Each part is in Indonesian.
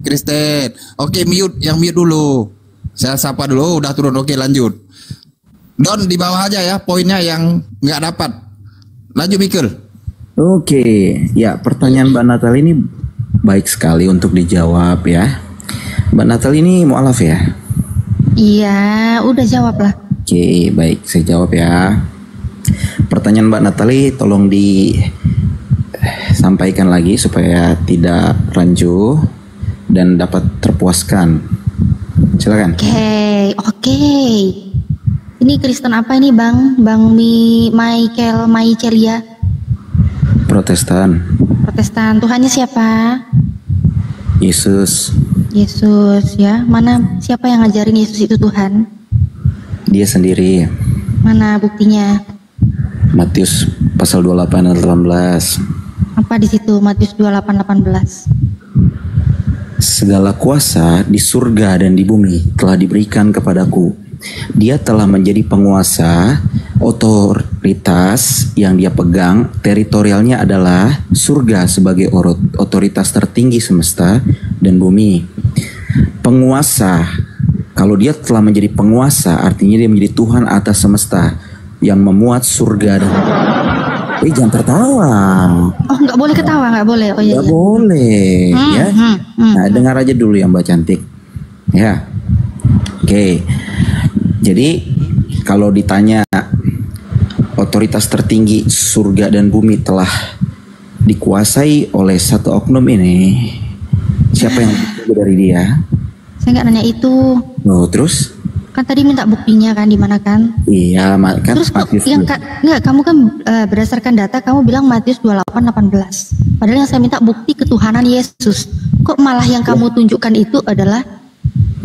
Kristen. Oke, mute, yang mute dulu. Saya sapa dulu, udah turun. Oke, lanjut. Don di bawah aja ya, poinnya yang nggak dapat. Lanjut Michael. Oke, ya pertanyaan Mbak Natali ini baik sekali untuk dijawab ya. Mbak Natali ini mualaf ya? Iya, udah jawab lah. Oke, baik, saya jawab ya. Pertanyaan Mbak Natali tolong disampaikan lagi supaya tidak rancu dan dapat terpuaskan. Silakan. Oke. Ini Kristen apa ini Bang? Bang Michael ya? Protestan. Protestan. Tuhannya siapa? Yesus. Yesus ya. Mana siapa yang ngajarin Yesus itu Tuhan? Dia sendiri. Mana buktinya? Matius pasal 28 dan 18. Apa di situ Matius 28:18? Segala kuasa di surga dan di bumi telah diberikan kepadaku. Dia telah menjadi penguasa, otoritas yang dia pegang, teritorialnya adalah surga sebagai otoritas tertinggi semesta dan bumi. Penguasa, kalau dia telah menjadi penguasa, artinya dia menjadi Tuhan atas semesta yang memuat surga dan jangan tertawa. Oh, nggak boleh ketawa, nggak boleh. Oh iya. Nggak boleh, ya. Nah, dengar aja dulu yang Mbak cantik, ya. Oke. Jadi kalau ditanya otoritas tertinggi surga dan bumi telah dikuasai oleh satu oknum ini, siapa yang dari dia? Saya nggak nanya itu. Oh, terus? Kan tadi minta buktinya kan di mana kan? Iya, kan. Terus kok yang enggak, kamu kan berdasarkan data kamu bilang Matius 28:18. Padahal yang saya minta bukti ketuhanan Yesus. Kok malah yang kamu tunjukkan itu adalah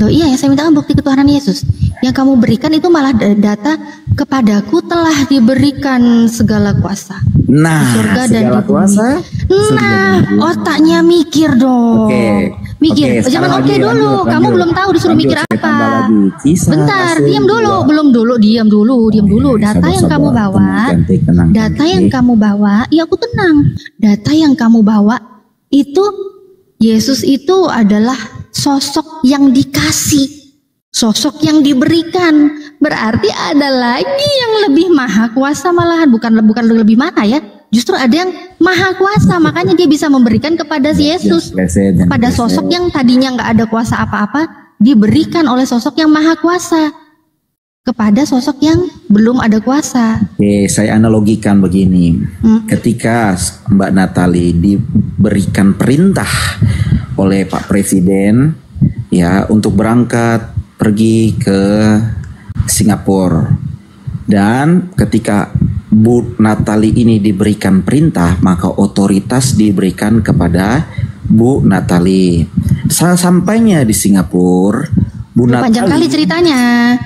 iya, yang saya minta kan bukti ketuhanan Yesus. Yang kamu berikan itu malah data kepadaku telah diberikan segala kuasa. Nah, surga dan segala kuasa. Nah, otaknya mikir dong. Mikir. Jangan dulu. Kamu belum tahu disuruh mikir apa. Bentar, diam dulu. Diam dulu. Data yang kamu bawa. Data yang kamu bawa, iya aku tenang. Data yang kamu bawa itu Yesus itu adalah sosok yang dikasih. Sosok yang diberikan, berarti ada lagi yang lebih maha kuasa malahan, bukan lebih mana ya, justru ada yang maha kuasa, makanya dia bisa memberikan kepada si Yesus, pada sosok yang tadinya nggak ada kuasa apa-apa, diberikan oleh sosok yang maha kuasa kepada sosok yang belum ada kuasa. Oke, saya analogikan begini, ketika Mbak Natali diberikan perintah oleh Pak Presiden ya untuk berangkat pergi ke Singapura, dan ketika Bu Natali ini diberikan perintah, maka otoritas diberikan kepada Bu Natali. Sampainya di Singapura, Bu Natali, panjang kali ceritanya.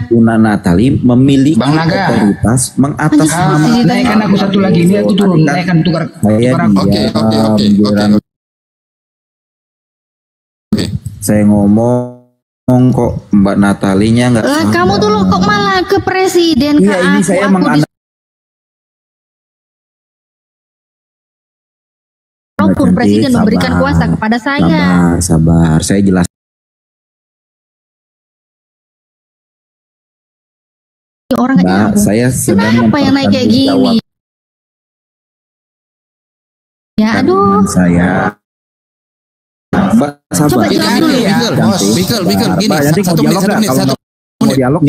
Bu Natali memiliki otoritas mengatasnamakan. Naikkan aku satu lagi, ini aku turun, naikkan tukar. Oke. Saya ngomong kok Mbak Natalinya nggak. Kamu dulu kok malah ke presiden. Iya, ini saya presiden memberikan kuasa kepada saya. Sabar, saya jelas. Orang Mbak, saya sedang kenapa yang naik kayak gini? Ya aduh. Saya. Mbak, sabar. Coba jawab dulu ya. Michael, gini.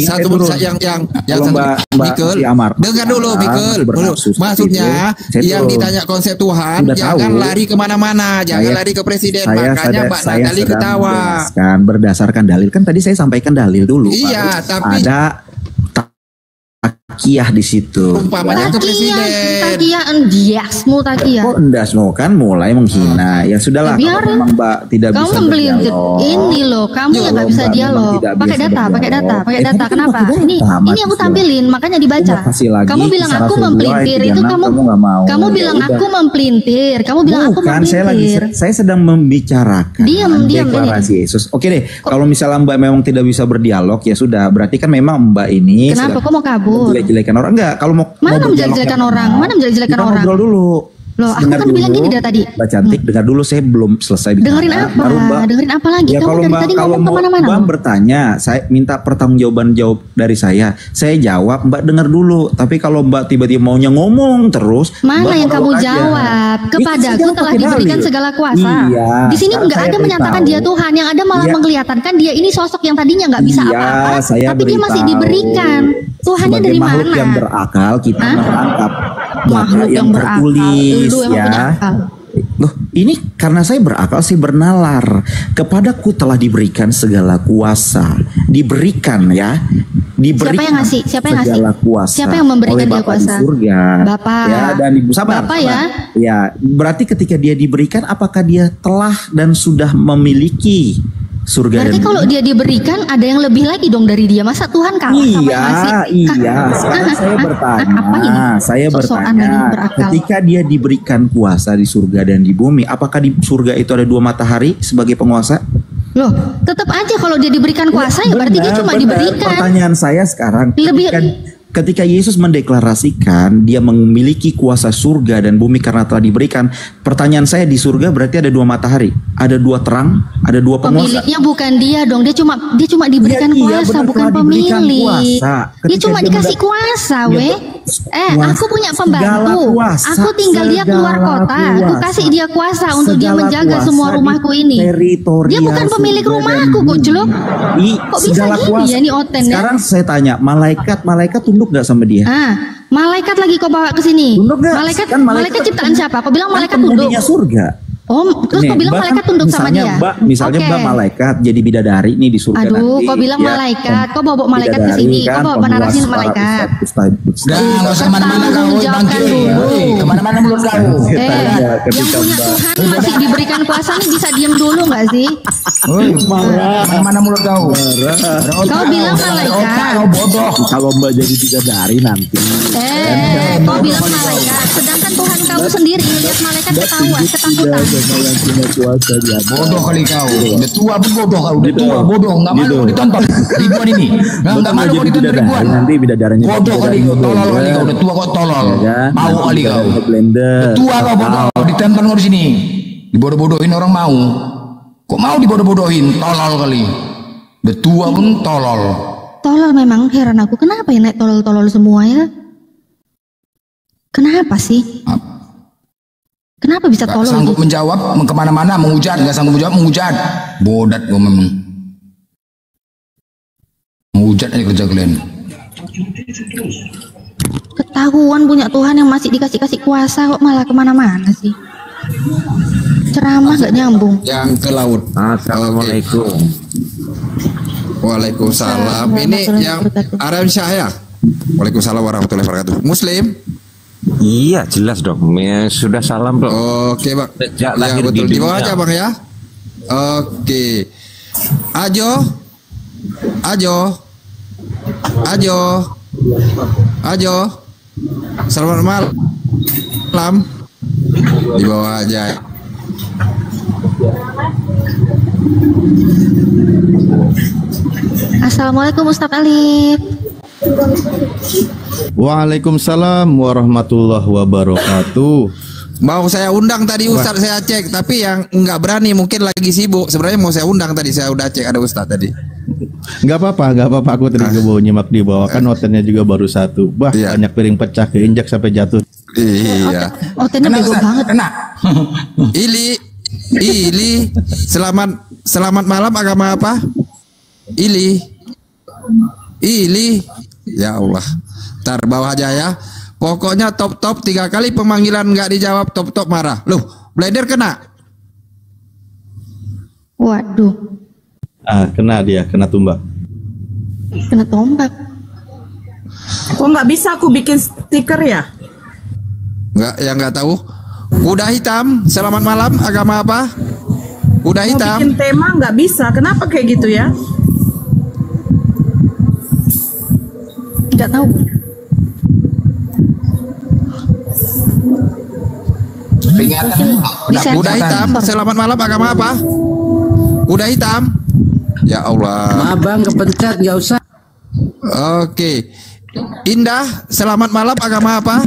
Satu menit yang Michael. Dengar dulu, Michael. Maksudnya yang ditanya konsep Tuhan, jangan lari kemana-mana, jangan lari ke presiden. Makanya Mbak Natali ketawa. Berdasarkan dalil, kan tadi saya sampaikan dalil dulu. Iya, tapi ada takiyah di situ. Umpamanya ke presiden. Takiyah. Kok endasmu kan mulai menghina. Ya sudahlah, ya, kalau memang Mbak tidak kamu bisa berdialog. Ini loh, kamu yang nggak bisa dialog. Pakai data. Kenapa? Ini aku tampilin, makanya dibaca. Kamu bilang aku mempelintir, itu kamu bilang aku mempelintir. Kamu bilang aku mempelintir. Saya sedang membicarakan deklarasi Yesus. Oke deh, kalau misalnya Mbak memang tidak bisa berdialog, ya sudah. Berarti kan memang Mbak ini. Kenapa? Kok mau kabur? Jelek-jelekan orang enggak? Kalau mau menjelek-jelekan orang? Mana menjelek-jelekan orang? Ngobrol dulu. Loh, aku kan bilang gini dari tadi. Mbak Cantik, dengar dulu, saya belum selesai bicara. Dengerin apa? Dengerin apa lagi? Ya, Kamu dari tadi ngomong kemana-mana. Mbak bertanya, saya minta pertanggungjawaban jawab dari saya jawab, Mbak dengar dulu. Tapi kalau Mbak tiba-tiba maunya ngomong terus, mana Mbak yang kamu jawab? Kepadaku telah diberikan segala kuasa. Iya, di sini nggak ada menyatakan dia Tuhan, yang ada malah mengkelihatankan dia ini sosok yang tadinya nggak bisa apa-apa, tapi dia masih diberikan. Tuhannya dari mana? Makhluk yang berakal, kita merangkap makhluk yang tertulis ya. Loh, ini karena saya berakal, saya bernalar. Kepadaku telah diberikan segala kuasa. Diberikan ya. Diberikan. Siapa yang ngasih? Siapa yang ngasih? Segala kuasa. Siapa yang memberikan dia kuasa? Di surga. Bapak. Ya, dan Ibu sabar. Bapak ya. Ya, berarti ketika dia diberikan, apakah dia telah dan sudah memiliki surga? Berarti kalau dia diberikan, ada yang lebih lagi dong dari dia. Masa Tuhan kalah sama yang ngasih? Iya. Sekarang saya bertanya, ketika dia diberikan kuasa di surga dan di bumi, apakah di surga itu ada 2 matahari sebagai penguasa? Loh, tetap aja kalau dia diberikan kuasa, ya berarti dia cuma diberikan. Pertanyaan saya sekarang, ketika Yesus mendeklarasikan dia memiliki kuasa surga dan bumi karena telah diberikan, pertanyaan saya, di surga berarti ada 2 matahari, ada 2 terang, ada 2 penguasa. Pemiliknya bukan dia dong, dia cuma diberikan kuasa, bukan pemilik. Dia cuma dikasih kuasa, aku punya pembantu, aku tinggal dia keluar kota, aku kasih dia kuasa untuk dia menjaga semua rumahku ini. Dia bukan pemilik rumahku, kok jelek. Kok bisa gini ya, ini Oten ya? Sekarang saya tanya, malaikat tunduk nggak sama dia? Malaikat lagi kau bawa ke sini. Malaikat ciptaan siapa? Kau bilang malaikat tunduk. Surga. Terus kau bilang malaikat tunduk sama dia? Misalnya Mbak malaikat jadi bidadari nih di surga. Aduh, kau bilang malaikat, kau bawa malaikat ke sini, kau bawa narasi malaikat. Nggak usah kemana-mana kau, kemana-mana mulut kau. Yang punya Tuhan masih diberikan kuasa nih, bisa diam dulu nggak sih? Kemana-mana mulut kau. Kau bilang malaikat. Kau bodoh. Kalau Mbak jadi bidadari nanti. Kau bilang malaikat, sedangkan Tuhan kamu sendiri lihat malaikat ketahuan, ketakutan. Bodoh kali kau. Udah tua pun bodoh kau. Udah tua bodoh. Nggak malu kau ditonton ribuan ini. Nggak malu kau ditonton ribuan. Nanti bidadaranya bodoh kali kau. Tolol kali kau. Udah tua kau tolol. Mau kali kau. Udah tua kau bodoh. Ditonton kau di sini. Dibodoh-bodohin orang mau. Kok mau dibodoh-bodohin? Tolol kali. Udah tua pun tolol. Tolol memang, heran aku. Kenapa ya naik tolol-tolol semua ya? Kenapa sih? Kenapa bisa tolol? Gak sanggup menjawab, kemana-mana menghujat, gak sanggup menjawab, menghujat. Bodat gue memang. Menghujat aja kerja kalian. Ketahuan punya Tuhan yang masih dikasih kuasa, kok malah kemana-mana sih? Ceramah gak nyambung. Yang ke laut. Assalamualaikum. Waalaikumsalam. Ini yang Arab Syah ya? Waalaikumsalam warahmatullahi wabarakatuh. Muslim? Iya, jelas dong. Sudah salam dong. Oke, Bang. Sejak ya, lahir betul. Di bawah dunia. aja, Bang ya. Oke. Ajo. Selamat malam. Di bawah aja. Assalamualaikum Ustadz Alif. Waalaikumsalam warahmatullahi wabarakatuh. Mau saya undang tadi Ustadz, saya cek, tapi yang nggak berani mungkin lagi sibuk. Sebenarnya mau saya undang tadi, saya udah cek ada Ustadz tadi. Nggak apa-apa. Aku tadi ke bawah nyimak di bawah, kan hotelnya juga baru 1. Iya. Banyak piring pecah, keinjak sampai jatuh. Iya. Hotelnya bego banget. Kena. Ili. Selamat malam, agama apa? Ili. Ya Allah. Ntar bawah aja ya. Pokoknya top 3 kali pemanggilan nggak dijawab, top marah. Loh, blender kena. Waduh. Kena tumbak. Kena tombak. Kok nggak bisa aku bikin stiker ya? Nggak tahu. Kuda hitam, selamat malam, agama apa? Kuda hitam. Mau bikin tema nggak bisa. Kenapa kayak gitu ya? Nggak tahu. Kuda hitam, selamat malam, agama apa? Kuda hitam. Ya Allah. Abang kepencet, nggak usah. Oke. Indah, selamat malam, agama apa?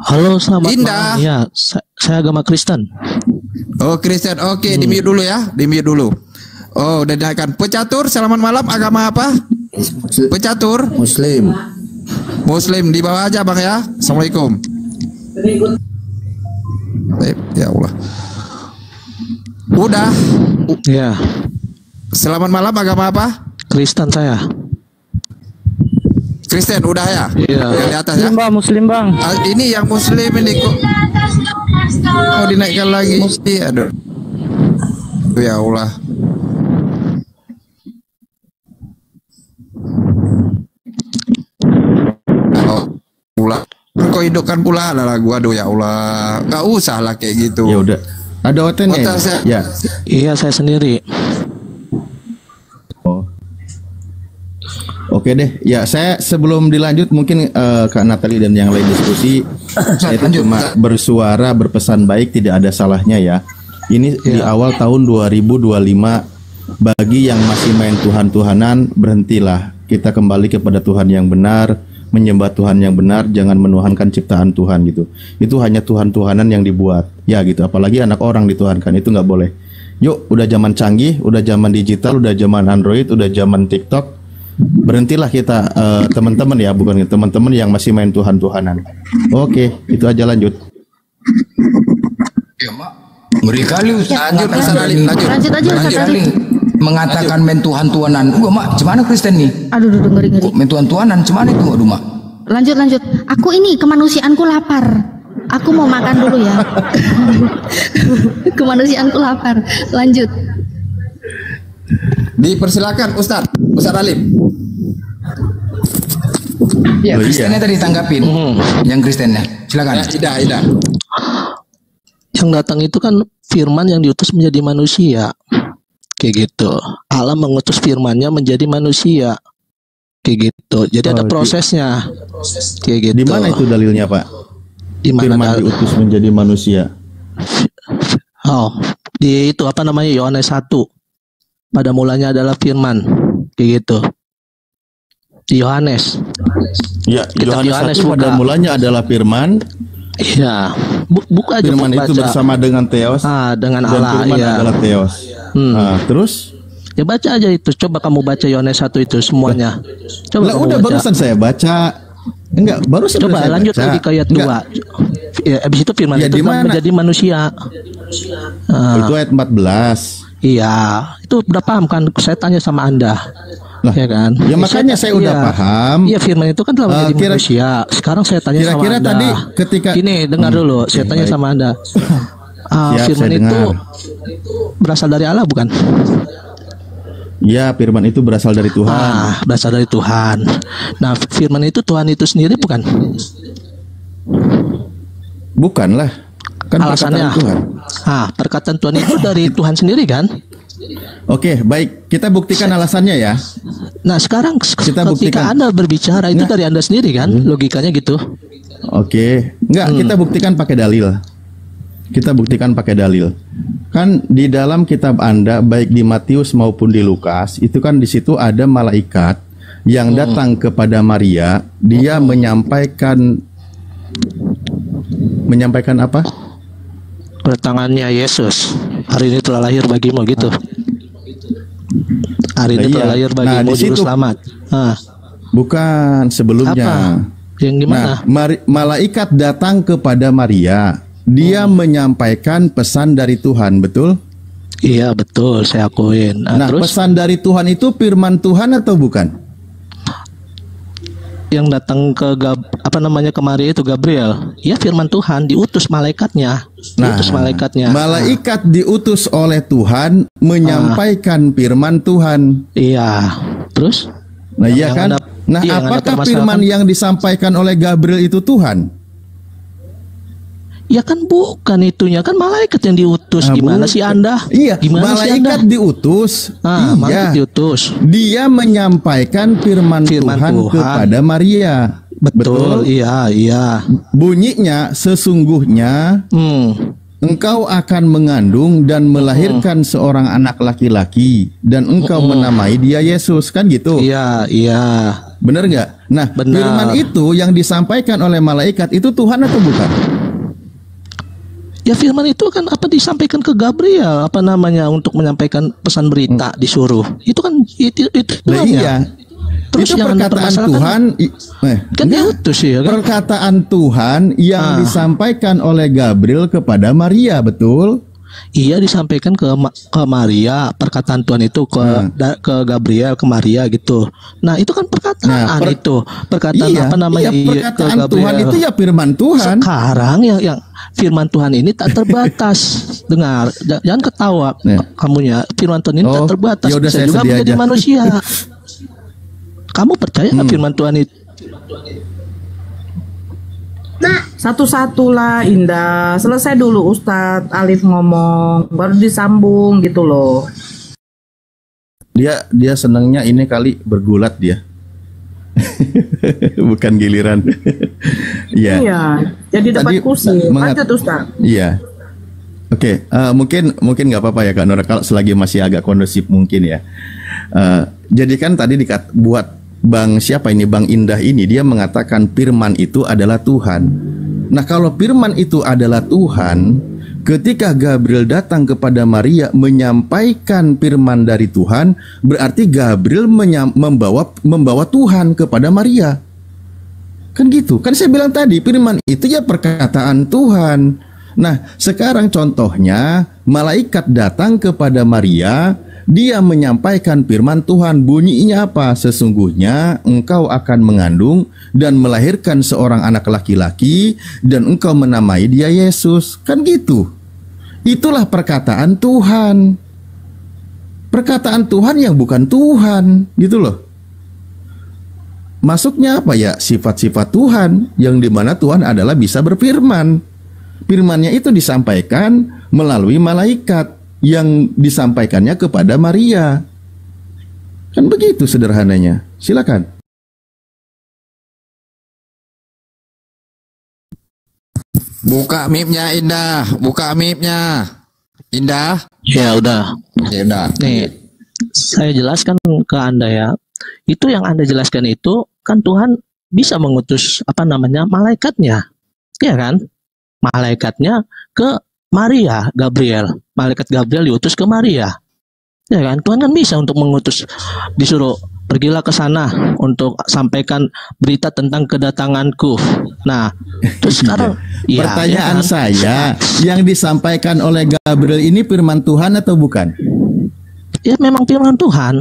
Halo, selamat Indah. malam. Ya, Saya agama Kristen. Oh, Kristen. Oke, di mute dulu ya. Di mute dulu. Oh, udah dinaikkan. Pecatur, selamat malam. Agama apa? Pecatur. Muslim. Muslim di bawah aja Bang ya. Assalamualaikum. Ya Allah. Udah. Ya. Selamat malam. Agama apa? Kristen saya. Kristen udah ya? Iya. Yang di atas ya? Muslim bang. Ini yang Muslim ini kok. Oh, dinaikkan lagi. Aduh. Ya Allah. Pula kau hidupkan pula lah lagu, aduh ya Allah, nggak usah lah kayak gitu. Ya udah, ada OTN ya? Iya, saya sendiri. Oh, oke deh. Ya, saya sebelum dilanjut mungkin Kak Natali dan yang lain diskusi, saya itu cuma bersuara berpesan baik, tidak ada salahnya ya. Ini di awal tahun 2025, bagi yang masih main Tuhan-Tuhanan, berhentilah. Kita kembali kepada Tuhan yang benar, menyembah Tuhan yang benar, jangan menuhankan ciptaan Tuhan gitu. Itu hanya Tuhan-Tuhanan yang dibuat, ya gitu. Apalagi anak orang dituhankan, itu nggak boleh. Yuk, udah zaman canggih, udah zaman digital, udah zaman Android, udah zaman TikTok. Berhentilah kita teman-teman ya, bukan teman-teman yang masih main Tuhan-Tuhanan. Oke, itu aja, lanjut. Ya mak, ngeri kali Ustaz. Lanjut aja Ustaz Ali. Mengatakan main Tuhan-Tuhanan. Mak, cuman Kristen nih. Aduh, ngeri. Main Tuhan-Tuhanan, cuman itu aduh mak. Lanjut. Aku ini kemanusiaanku lapar. Aku mau makan dulu ya. Kemanusiaanku lapar. Lanjut. Dipersilakan Ustaz Alim. Ya, Kristennya tadi tanggapin. Yang Kristennya. Silakan. Ya, Ida. Yang datang itu kan firman yang diutus menjadi manusia. Kayak gitu. Allah mengutus firman-Nya menjadi manusia. Kayak gitu. Jadi ada prosesnya. Kayak gitu. Di mana itu dalilnya, Pak? Di mana firman diutus menjadi manusia? Oh, di itu apa namanya, Yohanes 1. Pada mulanya adalah firman. Kayak gitu. Di Yohanes. Ya, Yohanes 1 pada mulanya adalah firman. Iya, buka aja. Firman itu bersama dengan Theos. Dengan Allah. Dan firman adalah Theos. Terus? Ya baca aja itu. Coba kamu baca Yohanes 1 itu semuanya. Coba. Lah udah baca. Barusan saya baca. Enggak, barusan coba saya lanjut baca. lagi ke ayat 2. Ya, habis itu firman itu menjadi manusia. Itu ayat 14. Iya, itu udah paham kan? Saya tanya sama Anda. Lah, ya kan? Ya makanya saya udah paham. Iya, firman itu kan telah menjadi manusia. Sekarang saya tanya sama Anda. Tadi ketika ini dengar dulu, saya tanya sama Anda. Firman itu berasal dari Allah bukan? Ya, firman itu berasal dari Tuhan. Berasal dari Tuhan. Nah, firman itu Tuhan itu sendiri bukan? Bukanlah. Kan alasannya Tuhan. Perkataan Tuhan itu dari Tuhan sendiri kan? Oke, baik. Kita buktikan alasannya ya. Nah, sekarang ketika Anda berbicara itu dari Anda sendiri kan? Logikanya gitu. Oke. Enggak, kita buktikan pakai dalil. Kita buktikan pakai dalil. Kan di dalam kitab Anda, baik di Matius maupun di Lukas, itu kan di situ ada malaikat yang datang kepada Maria. Dia menyampaikan apa? Kedatangannya Yesus. Hari ini telah lahir bagimu gitu. Hari ini telah lahir bagimu juru selamat. Bukan, sebelumnya. Apa? Yang gimana? Malaikat datang kepada Maria. Dia menyampaikan pesan dari Tuhan, betul? Iya, betul, saya akuin. Terus? Pesan dari Tuhan itu firman Tuhan atau bukan? Yang datang ke ke Maria itu Gabriel. Ya, firman Tuhan, diutus malaikatnya. Malaikat diutus oleh Tuhan menyampaikan firman Tuhan. Iya. Terus? Nah, iya kan? Apakah firman yang disampaikan oleh Gabriel itu Tuhan? Ya kan bukan itunya, kan malaikat yang diutus. Gimana sih Anda? Iya, gimana malaikat diutus. Malaikat diutus. Dia menyampaikan firman Tuhan kepada Maria. Betul. Iya. Bunyinya sesungguhnya engkau akan mengandung dan melahirkan seorang anak laki-laki dan engkau menamai dia Yesus, kan gitu? Iya. Benar nggak? Nah, firman itu yang disampaikan oleh malaikat itu Tuhan atau bukan? Ya firman itu kan apa disampaikan ke Gabriel apa namanya untuk menyampaikan pesan berita disuruh. Itu kan itu iya. Terus itu perkataan Tuhan kan diutus ya kan? Perkataan Tuhan yang disampaikan oleh Gabriel kepada Maria, betul? Iya, disampaikan ke Maria, perkataan Tuhan itu ke Gabriel, ke Maria gitu. Nah, itu kan perkataan perkataan apa namanya? Perkataan ke Tuhan itu ya firman Tuhan. Sekarang yang firman Tuhan ini tak terbatas. Dengar, jangan ketawa kamunya. Firman Tuhan ini tak terbatas. Bisa juga menjadi manusia. Kamu percaya nggak firman Tuhan itu? Satu-satu lah Indah. Selesai dulu Ustadz Alif ngomong, baru disambung gitu loh. Dia senangnya ini kali bergulat dia. Bukan giliran. Iya. Jadi dapat kursi. Lanjut Ustadz. Iya. Oke, mungkin nggak apa-apa ya Kak Nora kalau selagi masih agak kondusif mungkin ya. Jadi kan tadi buat Bang siapa ini Bang Indah ini dia mengatakan firman itu adalah Tuhan. Nah, kalau firman itu adalah Tuhan, ketika Gabriel datang kepada Maria menyampaikan firman dari Tuhan, berarti Gabriel membawa Tuhan kepada Maria. Kan gitu. Kan saya bilang tadi firman itu ya perkataan Tuhan. Nah, sekarang contohnya malaikat datang kepada Maria. Dia menyampaikan firman Tuhan, bunyinya apa? Sesungguhnya engkau akan mengandung dan melahirkan seorang anak laki-laki dan engkau menamai dia Yesus. Kan gitu. Itulah perkataan Tuhan. Perkataan Tuhan yang bukan Tuhan, gitu loh. Masuknya apa ya? Sifat-sifat Tuhan yang dimana Tuhan adalah bisa berfirman. Firmannya itu disampaikan melalui malaikat yang disampaikannya kepada Maria. Kan begitu sederhananya. Silakan. Buka mic-nya Indah, buka mic-nya. Indah. Ya udah. Ya udah. Nih, saya jelaskan ke Anda ya. Itu yang Anda jelaskan itu kan Tuhan bisa mengutus apa namanya malaikatnya. Ya kan? Malaikatnya ke Maria, Gabriel. Malaikat Gabriel diutus ke Maria. Ya kan? Tuhan kan bisa untuk mengutus, disuruh pergilah ke sana untuk sampaikan berita tentang kedatanganku. Nah, terus sekarang pertanyaan saya, yang disampaikan oleh Gabriel ini firman Tuhan atau bukan? Ya memang firman Tuhan.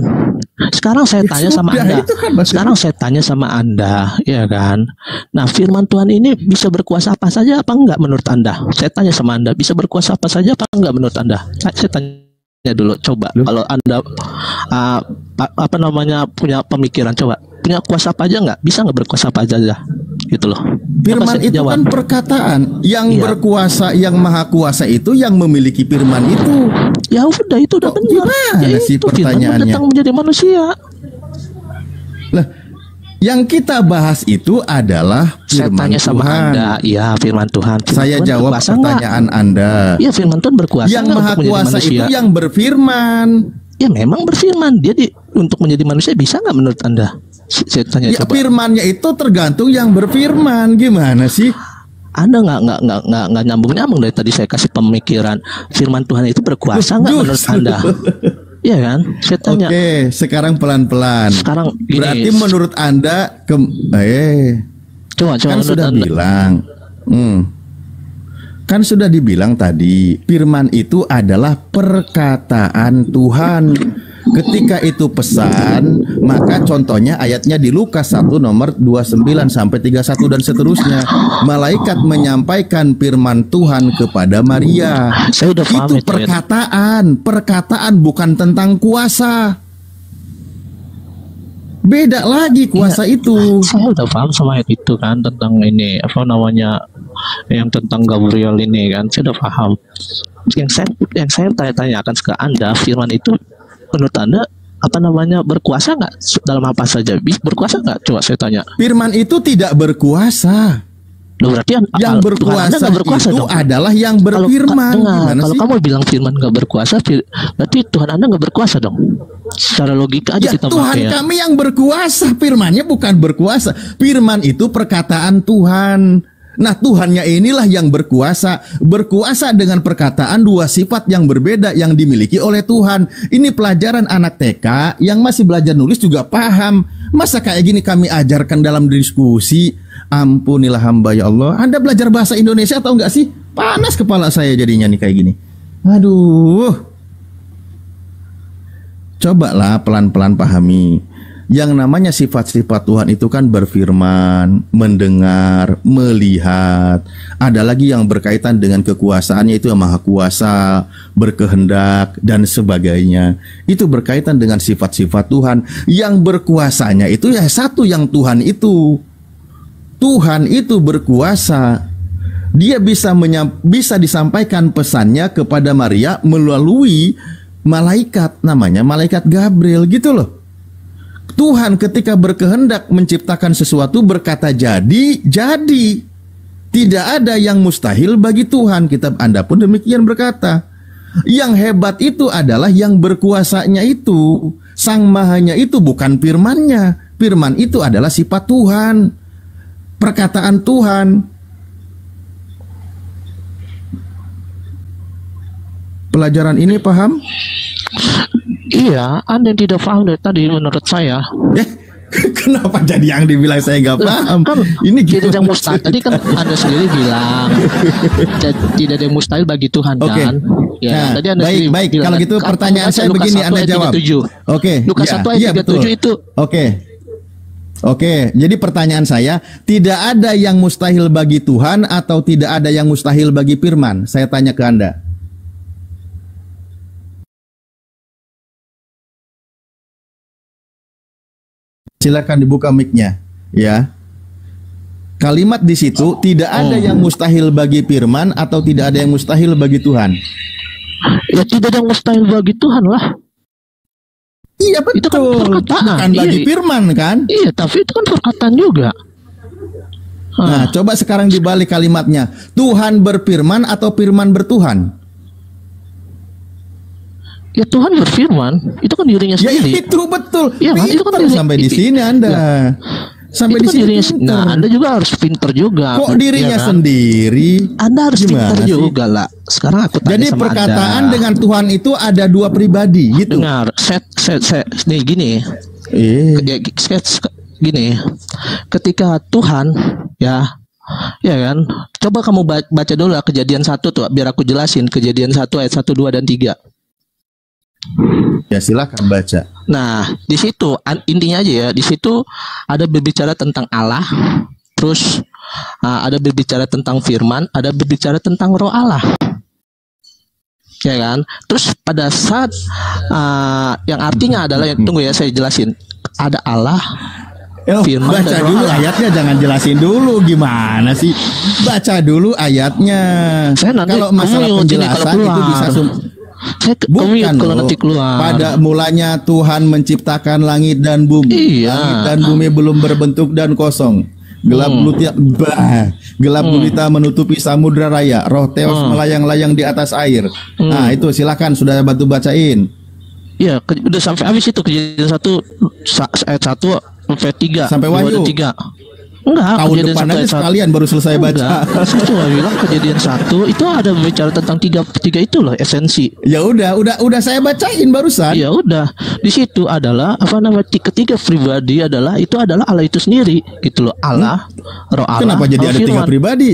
Sekarang saya tanya sama Anda. Sekarang saya tanya sama Anda, ya kan? Nah, firman Tuhan ini bisa berkuasa apa saja apa enggak menurut Anda? Saya tanya sama Anda, bisa berkuasa apa saja apa enggak menurut Anda? Saya tanya dulu, coba. Kalau Anda apa namanya punya pemikiran, coba. Punya kuasa apa aja enggak? Bisa enggak berkuasa apa aja? Gitu loh. Firman itu kan perkataan. Yang berkuasa, yang maha kuasa itu yang memiliki firman itu. Ya udah, itu udah benar. Gimana ya sih pertanyaannya? Datang menjadi manusia. Lah, yang kita bahas itu adalah firman Tuhan. Sama Anda, ya firman Tuhan. Saya jawab pertanyaan Anda. Ya firman Tuhan berkuasa. Yang maha kuasa itu yang berfirman. Ya memang berfirman. Dia untuk menjadi manusia bisa nggak menurut Anda? Saya tanya ya, coba. Firmannya itu tergantung yang berfirman. Gimana sih? Anda nggak nyambung dari tadi saya kasih pemikiran firman Tuhan itu berkuasa nggak menurut Anda? Iya kan? Saya tanya. Oke, sekarang pelan-pelan. Sekarang gini, berarti menurut Anda coba kan sudah Anda bilang. Kan sudah dibilang tadi, firman itu adalah perkataan Tuhan. Ketika itu pesan, maka contohnya ayatnya di Lukas 1 nomor 29 sampai 31 dan seterusnya. Malaikat menyampaikan firman Tuhan kepada Maria. Saya udah paham itu perkataan bukan tentang kuasa. Beda lagi kuasa itu. Saya udah paham sama itu kan tentang ini apa namanya yang tentang Gabriel ini kan. Saya udah paham. Yang saya tanya-tanyakan ke Anda, firman itu menurut Anda apa namanya berkuasa nggak dalam apa saja? Berkuasa nggak? Coba saya tanya. Firman itu tidak berkuasa. Loh, berarti yang berkuasa itu dong. Adalah yang berfirman. Kalau kamu bilang firman nggak berkuasa, berarti Tuhan Anda nggak berkuasa dong. Secara logika aja kita Tuhan pakai, kami yang berkuasa, firmannya bukan berkuasa. Firman itu perkataan Tuhan. Nah, Tuhannya inilah yang berkuasa dengan perkataan dua sifat yang berbeda yang dimiliki oleh Tuhan. Ini pelajaran anak TK yang masih belajar nulis juga paham. Masa kayak gini kami ajarkan dalam diskusi? Ampunilah hamba ya Allah. Anda belajar bahasa Indonesia atau enggak sih? Panas kepala saya jadinya nih kayak gini. Aduh. Cobalah pelan-pelan pahami. Yang namanya sifat-sifat Tuhan itu kan berfirman, mendengar, melihat. Ada lagi yang berkaitan dengan kekuasaannya, itu yang maha kuasa, berkehendak, dan sebagainya. Itu berkaitan dengan sifat-sifat Tuhan. Yang berkuasanya itu ya satu yang Tuhan itu. Tuhan itu berkuasa. Dia bisa disampaikan pesannya kepada Maria melalui malaikat, namanya malaikat Gabriel gitu loh. Tuhan ketika berkehendak menciptakan sesuatu berkata jadi. Tidak ada yang mustahil bagi Tuhan. Kitab Anda pun demikian berkata. Yang hebat itu adalah yang berkuasanya itu. Sang Mahanya itu bukan firman-Nya. Firman itu adalah sifat Tuhan, perkataan Tuhan. Pelajaran ini paham? Iya, Anda yang tidak paham dari tadi menurut saya. Kenapa jadi yang dibilang saya nggak paham? Kan, ini tidak ada yang mustahil. Tadi kan Anda sendiri bilang tidak ada yang mustahil bagi Tuhan kan? Ya, nah, tadi Anda baik. Bilang, kalau gitu pertanyaan saya begini, Anda jawab. Oke. Lukas 1 ayat 37 itu. Oke, jadi pertanyaan saya, tidak ada yang mustahil bagi Tuhan atau tidak ada yang mustahil bagi firman? Saya tanya ke Anda. Silakan dibuka mic-nya, ya. Kalimat di situ tidak ada yang mustahil bagi firman atau tidak ada yang mustahil bagi Tuhan. Ya tidak ada yang mustahil bagi Tuhan lah. Iya betul. Itu kan perkataan. Bukan bagi firman kan? Iya, tapi itu kan perkataan juga. Nah, coba sekarang dibalik kalimatnya. Tuhan berfirman atau firman bertuhan? Ya Tuhan berfirman, itu kan dirinya sendiri. Ya itu betul. Ya, kan, itu kan sampai di sini Anda. Ya. Sampai itu di sini. Nah, Anda juga harus pinter juga. Kok dirinya ya kan? Sendiri? Anda harus pinter juga lah. Sekarang aku tanya jadi sama perkataan Anda. dengan Tuhan itu ada dua pribadi gitu. Dengar, nih gini. Gini. Ketika Tuhan ya kan. Coba kamu baca dulu lah Kejadian 1 tuh, biar aku jelasin Kejadian 1 ayat 1, 2 dan 3. Ya silakan baca. Nah, di situ intinya aja ya, di situ ada berbicara tentang Allah, terus ada berbicara tentang firman, ada berbicara tentang roh Allah. Ya kan? Terus pada saat yang artinya adalah tunggu ya saya jelasin. Ada Allah, firman baca dan roh dulu Allah. ayatnya, jangan jelasin dulu gimana sih. Baca dulu ayatnya. Kalau masalah penjelasan itu bisa bukan kalau nanti keluar. Pada mulanya Tuhan menciptakan langit dan bumi. Iya. Langit dan bumi belum berbentuk dan kosong. Gelap gulita menutupi samudra raya. Roh Theos melayang-layang di atas air. Nah itu silakan sudah bantu bacain. Iya, udah sampai habis itu Kejadian 1 ayat 1 sampai 3. Sampai Wahyu. 3. Enggak, tahun depan aja sekalian baru selesai baca. Saya cuma bilang Kejadian 1 itu ada bicara tentang tiga itu loh esensi. Ya udah saya bacain barusan. Ya udah, di situ adalah ketiga pribadi adalah Allah itu sendiri gitu loh. Allah, roh Allah. Kenapa jadi ada firman. 3 pribadi?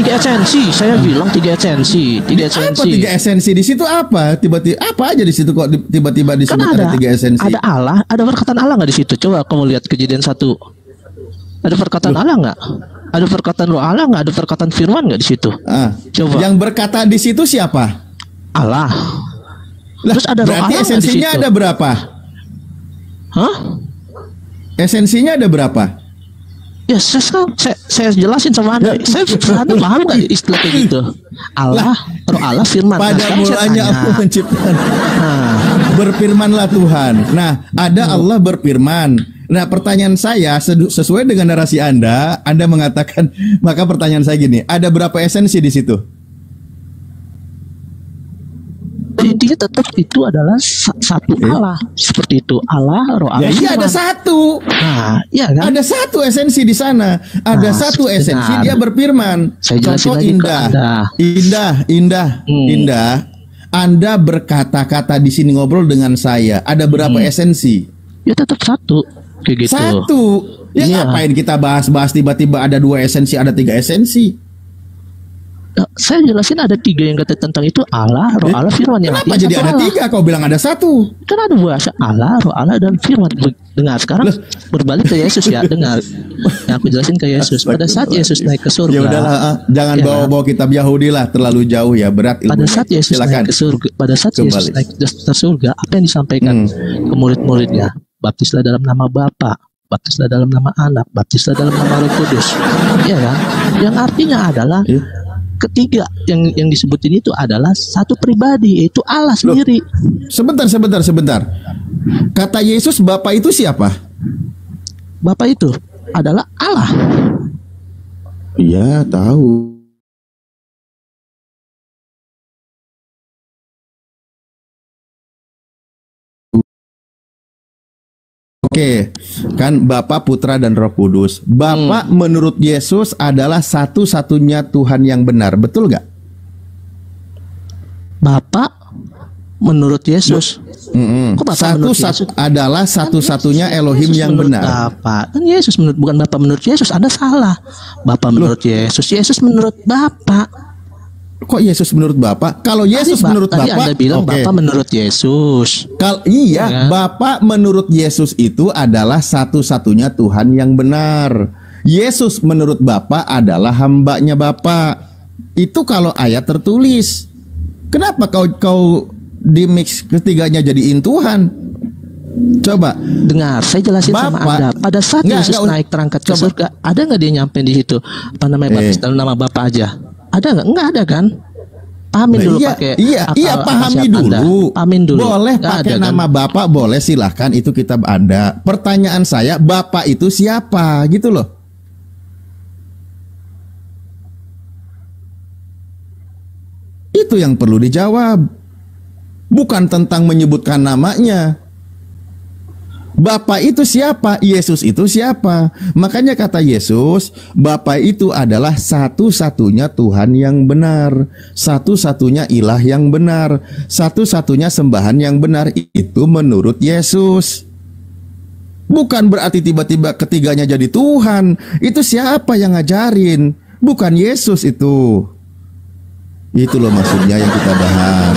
3 esensi, saya bilang 3 esensi. 3 esensi. Apa 3 esensi di situ apa? Tiba-tiba apa aja di situ kok tiba-tiba disebut kan ada 3 esensi? Ada Allah, ada perkataan Allah nggak di situ? Coba kamu lihat Kejadian 1. Ada perkataan Allah nggak? Ada perkataan roh Allah nggak? Ada perkataan firman nggak di situ? Coba. Yang berkata di situ siapa? Allah. Terus ada roh Allah. Berarti esensinya ada berapa? Hah? Esensinya ada berapa? Ya saya jelasin sama Anda. Saya paham nggak istilah kayak gitu? Allah, roh Allah, firman. Pada mulanya aku menciptakan. Berfirmanlah Tuhan. Nah, ada Allah berfirman. Nah, pertanyaan saya sesuai dengan narasi Anda mengatakan, maka pertanyaan saya gini, ada berapa esensi di situ? 3 artinya tetap itu adalah satu Allah, seperti itu. Allah, Roh Allah. Ya, iya ada satu. Nah, iya kan? Ada satu esensi di sana. Ada satu esensi dia berfirman. Saya jelasin contoh lagi indah. Anda berkata-kata di sini ngobrol dengan saya. Ada berapa esensi? Ya tetap satu. Kayak gitu. Satu. Ya ngapain kita bahas-bahas tiba-tiba ada 2 esensi, ada 3 esensi? Saya jelasin ada 3 yang kata tentang itu Allah, Roh Allah, Firman. Yang kenapa jadi ada Allah? 3? Kau bilang ada 1. Kan ada bahasa Allah, Roh Allah, dan Firman. Dengar sekarang berbalik ke Yesus ya. Dengar yang aku jelasin ke Yesus. Pada saat Yesus naik ke surga. Ya udahlah, jangan bawa-bawa kitab Yahudi lah, terlalu jauh ya, berat ilmunya. Pada saat Yesus naik ke surga, Yesus naik ke surga, apa yang disampaikan ke murid-muridnya? Baptislah dalam nama Bapa, baptislah dalam nama Anak, baptislah dalam nama Roh Kudus. Iya kan? Yang artinya adalah ketiga yang disebutin itu adalah satu pribadi, yaitu Allah sendiri. Sebentar. Kata Yesus Bapa itu siapa? Bapa itu adalah Allah. Iya, tahu. Oke, kan Bapa, Putra, dan Roh Kudus. Bapa menurut Yesus adalah satu-satunya Tuhan yang benar, betul gak? Bapa menurut Yesus. Adalah satu-satunya Elohim yang benar. Bapa. Kan Yesus bukan Bapa menurut Yesus, Anda salah. Bapa menurut Yesus, Yesus menurut Bapa. Kok Yesus menurut Bapa? Kalau Yesus menurut Bapa, Anda bilang Bapa menurut Yesus. Bapa menurut Yesus itu adalah satu-satunya Tuhan yang benar. Yesus menurut Bapa adalah hambanya Bapa. Itu kalau ayat tertulis. Kenapa kau di mix ketiganya jadiin Tuhan? Coba dengar, saya jelasin sama Anda. Pada saat Yesus naik terangkat ke surga, ada nggak dia nyampe di situ? Apa namanya baptis dalam nama Bapa aja? Ada nggak? Nggak ada kan? Pahamin dulu pakai. Pahami dulu. Pahamin dulu. Boleh pakai nama Bapak, boleh, silahkan, itu kitab Anda. Pertanyaan saya, Bapak itu siapa? Gitu loh. Itu yang perlu dijawab. Bukan tentang menyebutkan namanya. Bapa itu siapa? Yesus itu siapa? Makanya kata Yesus, Bapa itu adalah satu-satunya Tuhan yang benar, satu-satunya ilah yang benar, satu-satunya sembahan yang benar. Itu menurut Yesus. Bukan berarti tiba-tiba ketiganya jadi Tuhan. Itu siapa yang ngajarin? Bukan Yesus itu. Itu loh maksudnya yang kita bahas.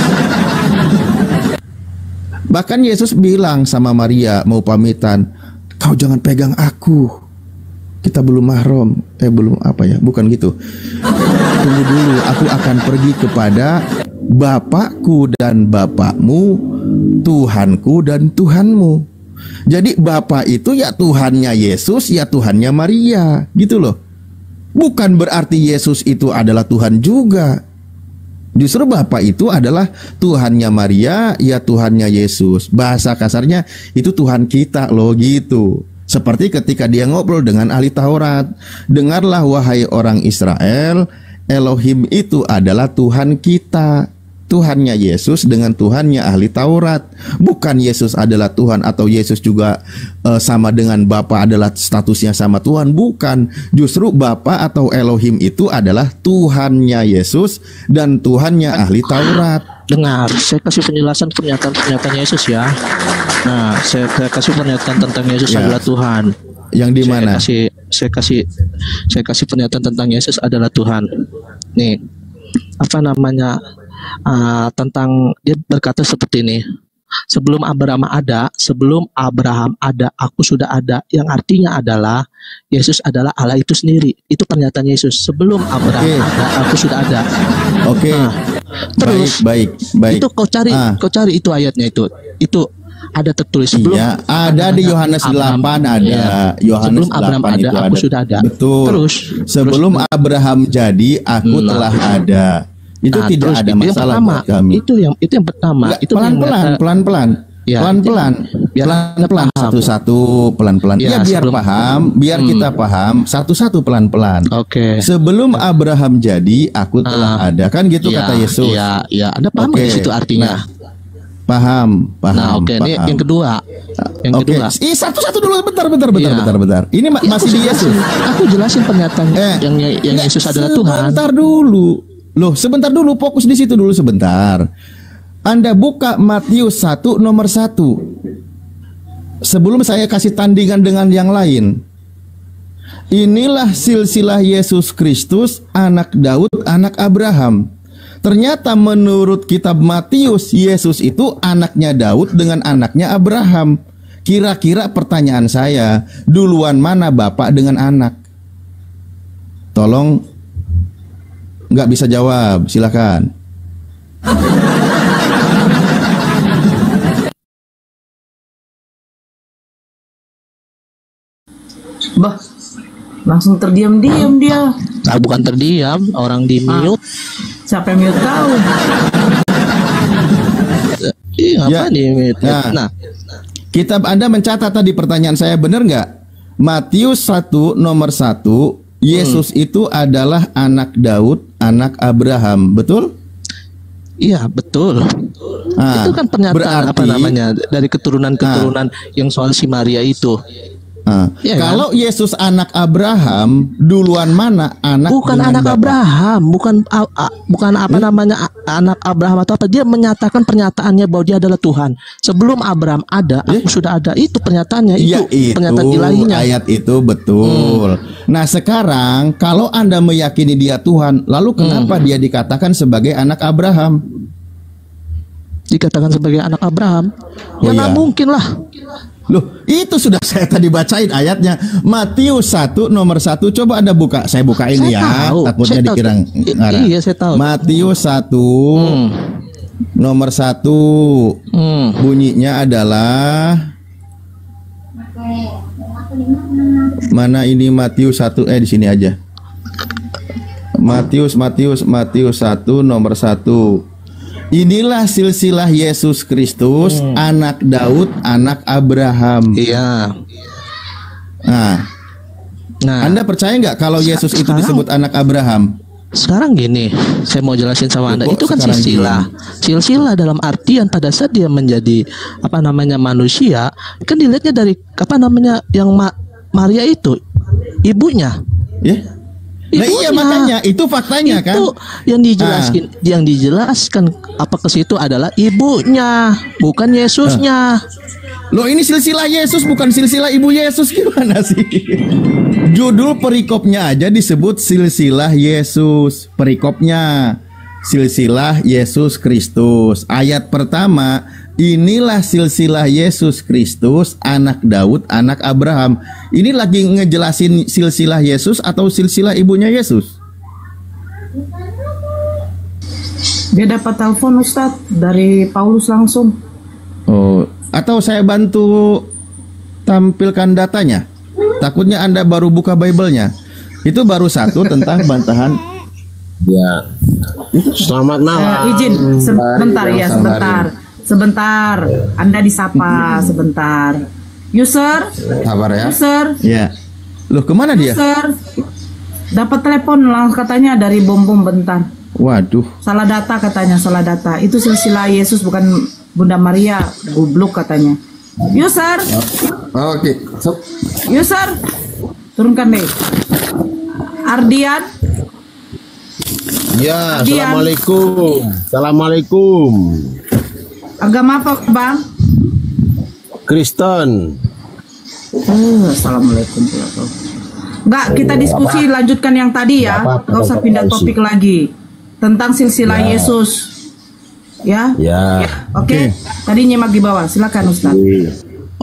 Bahkan Yesus bilang sama Maria mau pamitan, kau jangan pegang aku, kita belum mahram. Belum apa ya, bukan gitu. Tunggu dulu, aku akan pergi kepada Bapakku dan Bapakmu, Tuhanku dan Tuhanmu. Jadi Bapa itu ya Tuhannya Yesus, ya Tuhannya Maria, gitu loh. Bukan berarti Yesus itu adalah Tuhan juga. Justru Bapa itu adalah Tuhannya Maria, ya Tuhannya Yesus. Bahasa kasarnya itu Tuhan kita loh, gitu. Seperti ketika dia ngobrol dengan ahli Taurat. Dengarlah wahai orang Israel, Elohim itu adalah Tuhan kita. Tuhannya Yesus dengan Tuhannya ahli Taurat. Bukan Yesus adalah Tuhan atau Yesus juga sama dengan Bapa adalah statusnya sama Tuhan. Bukan. Justru Bapa atau Elohim itu adalah Tuhannya Yesus dan Tuhannya ahli Taurat. Dengar, saya kasih penjelasan pernyataan Yesus ya. Nah, saya kasih pernyataan tentang Yesus adalah Tuhan. Yang di mana? Saya kasih pernyataan tentang Yesus adalah Tuhan. Nih, apa namanya? Tentang dia berkata seperti ini, sebelum Abraham ada aku sudah ada, yang artinya adalah Yesus adalah Allah itu sendiri. Itu pernyataan Yesus, sebelum Abraham ada aku sudah ada. Terus baik. Itu kau cari itu ayatnya itu ada tertulis sebelum ada di Yohanes 8 ada. Yohanes sebelum Abraham ada aku sudah ada. Betul. Terus sebelum Abraham jadi aku telah ada. Itu tidak ada masalah buat kami. Itu yang pertama. Itu pelan-pelan. Pelan-pelan satu-satu pelan-pelan. Ya biar paham, biar kita paham satu-satu pelan-pelan. Oke. Sebelum Abraham jadi, aku telah ada. Kan gitu kata Yesus. Iya, Anda paham di situ artinya. Paham. Nah, oke, ini yang kedua. Yang kedua. Satu-satu dulu, bentar. Ini masih di Yesus. Aku jelasin pernyataan yang Yesus adalah Tuhan. Sebentar dulu. Loh, sebentar dulu, fokus di situ dulu sebentar. Anda buka Matius 1 nomor 1. Sebelum saya kasih tandingan dengan yang lain. Inilah silsilah Yesus Kristus, anak Daud, anak Abraham. Ternyata menurut kitab Matius, Yesus itu anaknya Daud dengan anaknya Abraham. Kira-kira pertanyaan saya, duluan mana bapak dengan anak? Tolong, nggak bisa jawab, silakan. Bah, langsung terdiam-diam dia. Nah, bukan terdiam, orang di mute. Siapa yang mute tahu? Apa di mute? Nah, kitab Anda mencatat tadi pertanyaan saya, benar nggak? Matius 1 nomor 1, Yesus itu adalah anak Daud, anak Abraham, betul? Iya, betul. Itu kan pernyataan berarti, dari keturunan-keturunan yang soal si Maria itu. Ya, kalau kan? Yesus anak Abraham, duluan mana anak? Bukan anak Bapak? Abraham, bukan anak Abraham atau apa. Dia menyatakan pernyataannya bahwa dia adalah Tuhan. Sebelum Abraham ada, aku sudah ada. Itu pernyataannya, itu pernyataan ilahinya. Ayat itu betul. Nah, sekarang kalau Anda meyakini dia Tuhan, lalu kenapa dia dikatakan sebagai anak Abraham? Dikatakan sebagai anak Abraham? Nggak mungkin lah. Loh, itu sudah saya tadi bacain ayatnya. Matius 1 nomor 1. Coba Anda buka. Saya buka ini ya. Takutnya dikira ngarang. Iya, saya tahu. Matius 1 nomor 1. Bunyinya adalah, mana ini Matius 1? Di sini aja. Matius 1 nomor 1. Inilah silsilah Yesus Kristus, anak Daud, anak Abraham. Iya. Nah, Anda percaya nggak kalau Yesus itu disebut anak Abraham? Sekarang gini, saya mau jelasin sama Anda. Itu kan silsilah. Silsilah dalam artian pada saat dia menjadi manusia, kan dilihatnya dari yang Maria itu ibunya. Nah, iya, makanya itu faktanya kan. Itu yang dijelaskan apa ke situ adalah ibunya, bukan Yesusnya. Loh, ini silsilah Yesus bukan silsilah ibu Yesus, gimana sih? Judul perikopnya aja disebut silsilah Yesus. Perikopnya silsilah Yesus Kristus. Ayat pertama, inilah silsilah Yesus Kristus, anak Daud, anak Abraham. Ini lagi ngejelasin silsilah Yesus atau silsilah ibunya Yesus? Dia dapat telepon Ustadz dari Paulus langsung. Oh, atau saya bantu tampilkan datanya? Takutnya Anda baru buka Bible-nya. Itu baru satu tentang bantahan. Ya. Selamat malam. Izin sebentar. Anda disapa sebentar. User. Sabar ya. User. Ya. Loh, kemana dia? User. Dapat telepon langsung katanya dari Bom bentar. Waduh. Salah data katanya, salah data. Itu silsilah Yesus bukan Bunda Maria. Goblok katanya. User. Oke. User. Turunkan deh. Ardian. Ya, Assalamualaikum. Agama apa, Bang? Kristen. Assalamualaikum. Enggak, kita diskusi lanjutkan yang tadi ya. Enggak usah pindah topik lagi. Tentang silsilah Yesus. Ya? Oke. Tadi nyimak di bawah. Silakan Ustaz.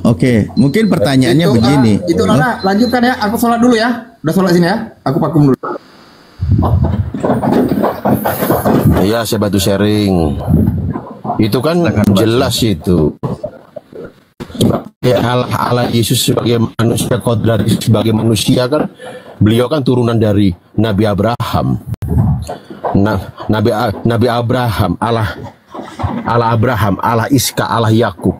Oke, mungkin pertanyaannya begini. Itu Nana, lanjutkan ya. Aku sholat dulu ya. Udah sholat sini ya. Aku vakum dulu. Iya, saya bantu sharing. Itu kan jelas itu. Allah Yesus sebagai manusia, kodrat sebagai manusia kan, beliau kan turunan dari Nabi Abraham. Nabi Abraham, Allah Abraham, Allah Iska, Allah Yakub.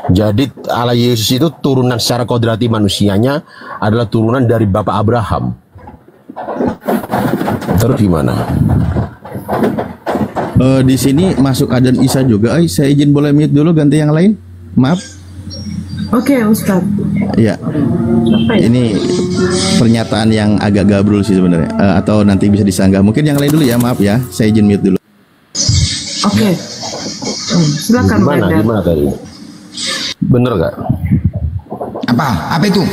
Jadi Allah Yesus itu turunan secara kodrati manusianya adalah turunan dari Bapak Abraham. Terus gimana? Di sini masuk Adan Isa juga. Saya izin boleh mute dulu, ganti yang lain. Maaf. Oke, Ustaz. Ya. Ini pernyataan yang agak gabrul sih sebenarnya. Atau nanti bisa disanggah. Mungkin yang lain dulu ya, maaf ya. Saya izin mute dulu. Oke. Silakan. Gimana tadi? Bener gak? Apa itu?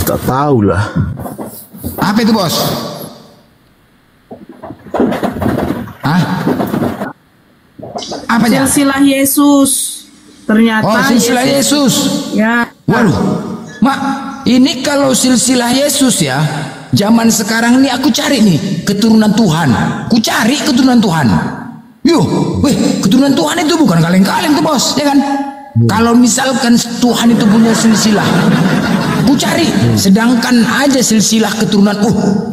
Tak tahu lah. Apa itu, Bos? Apanya? Silsilah Yesus. Ternyata silsilah Yesus. Ya. Waduh. Mak, ini kalau silsilah Yesus ya, zaman sekarang ini aku cari nih keturunan Tuhan. Ku cari keturunan Tuhan. Keturunan Tuhan itu bukan kaleng-kaleng tuh, Bos, ya kan? Kalau misalkan Tuhan itu punya silsilah, ku cari. Sedangkan aja silsilah keturunan,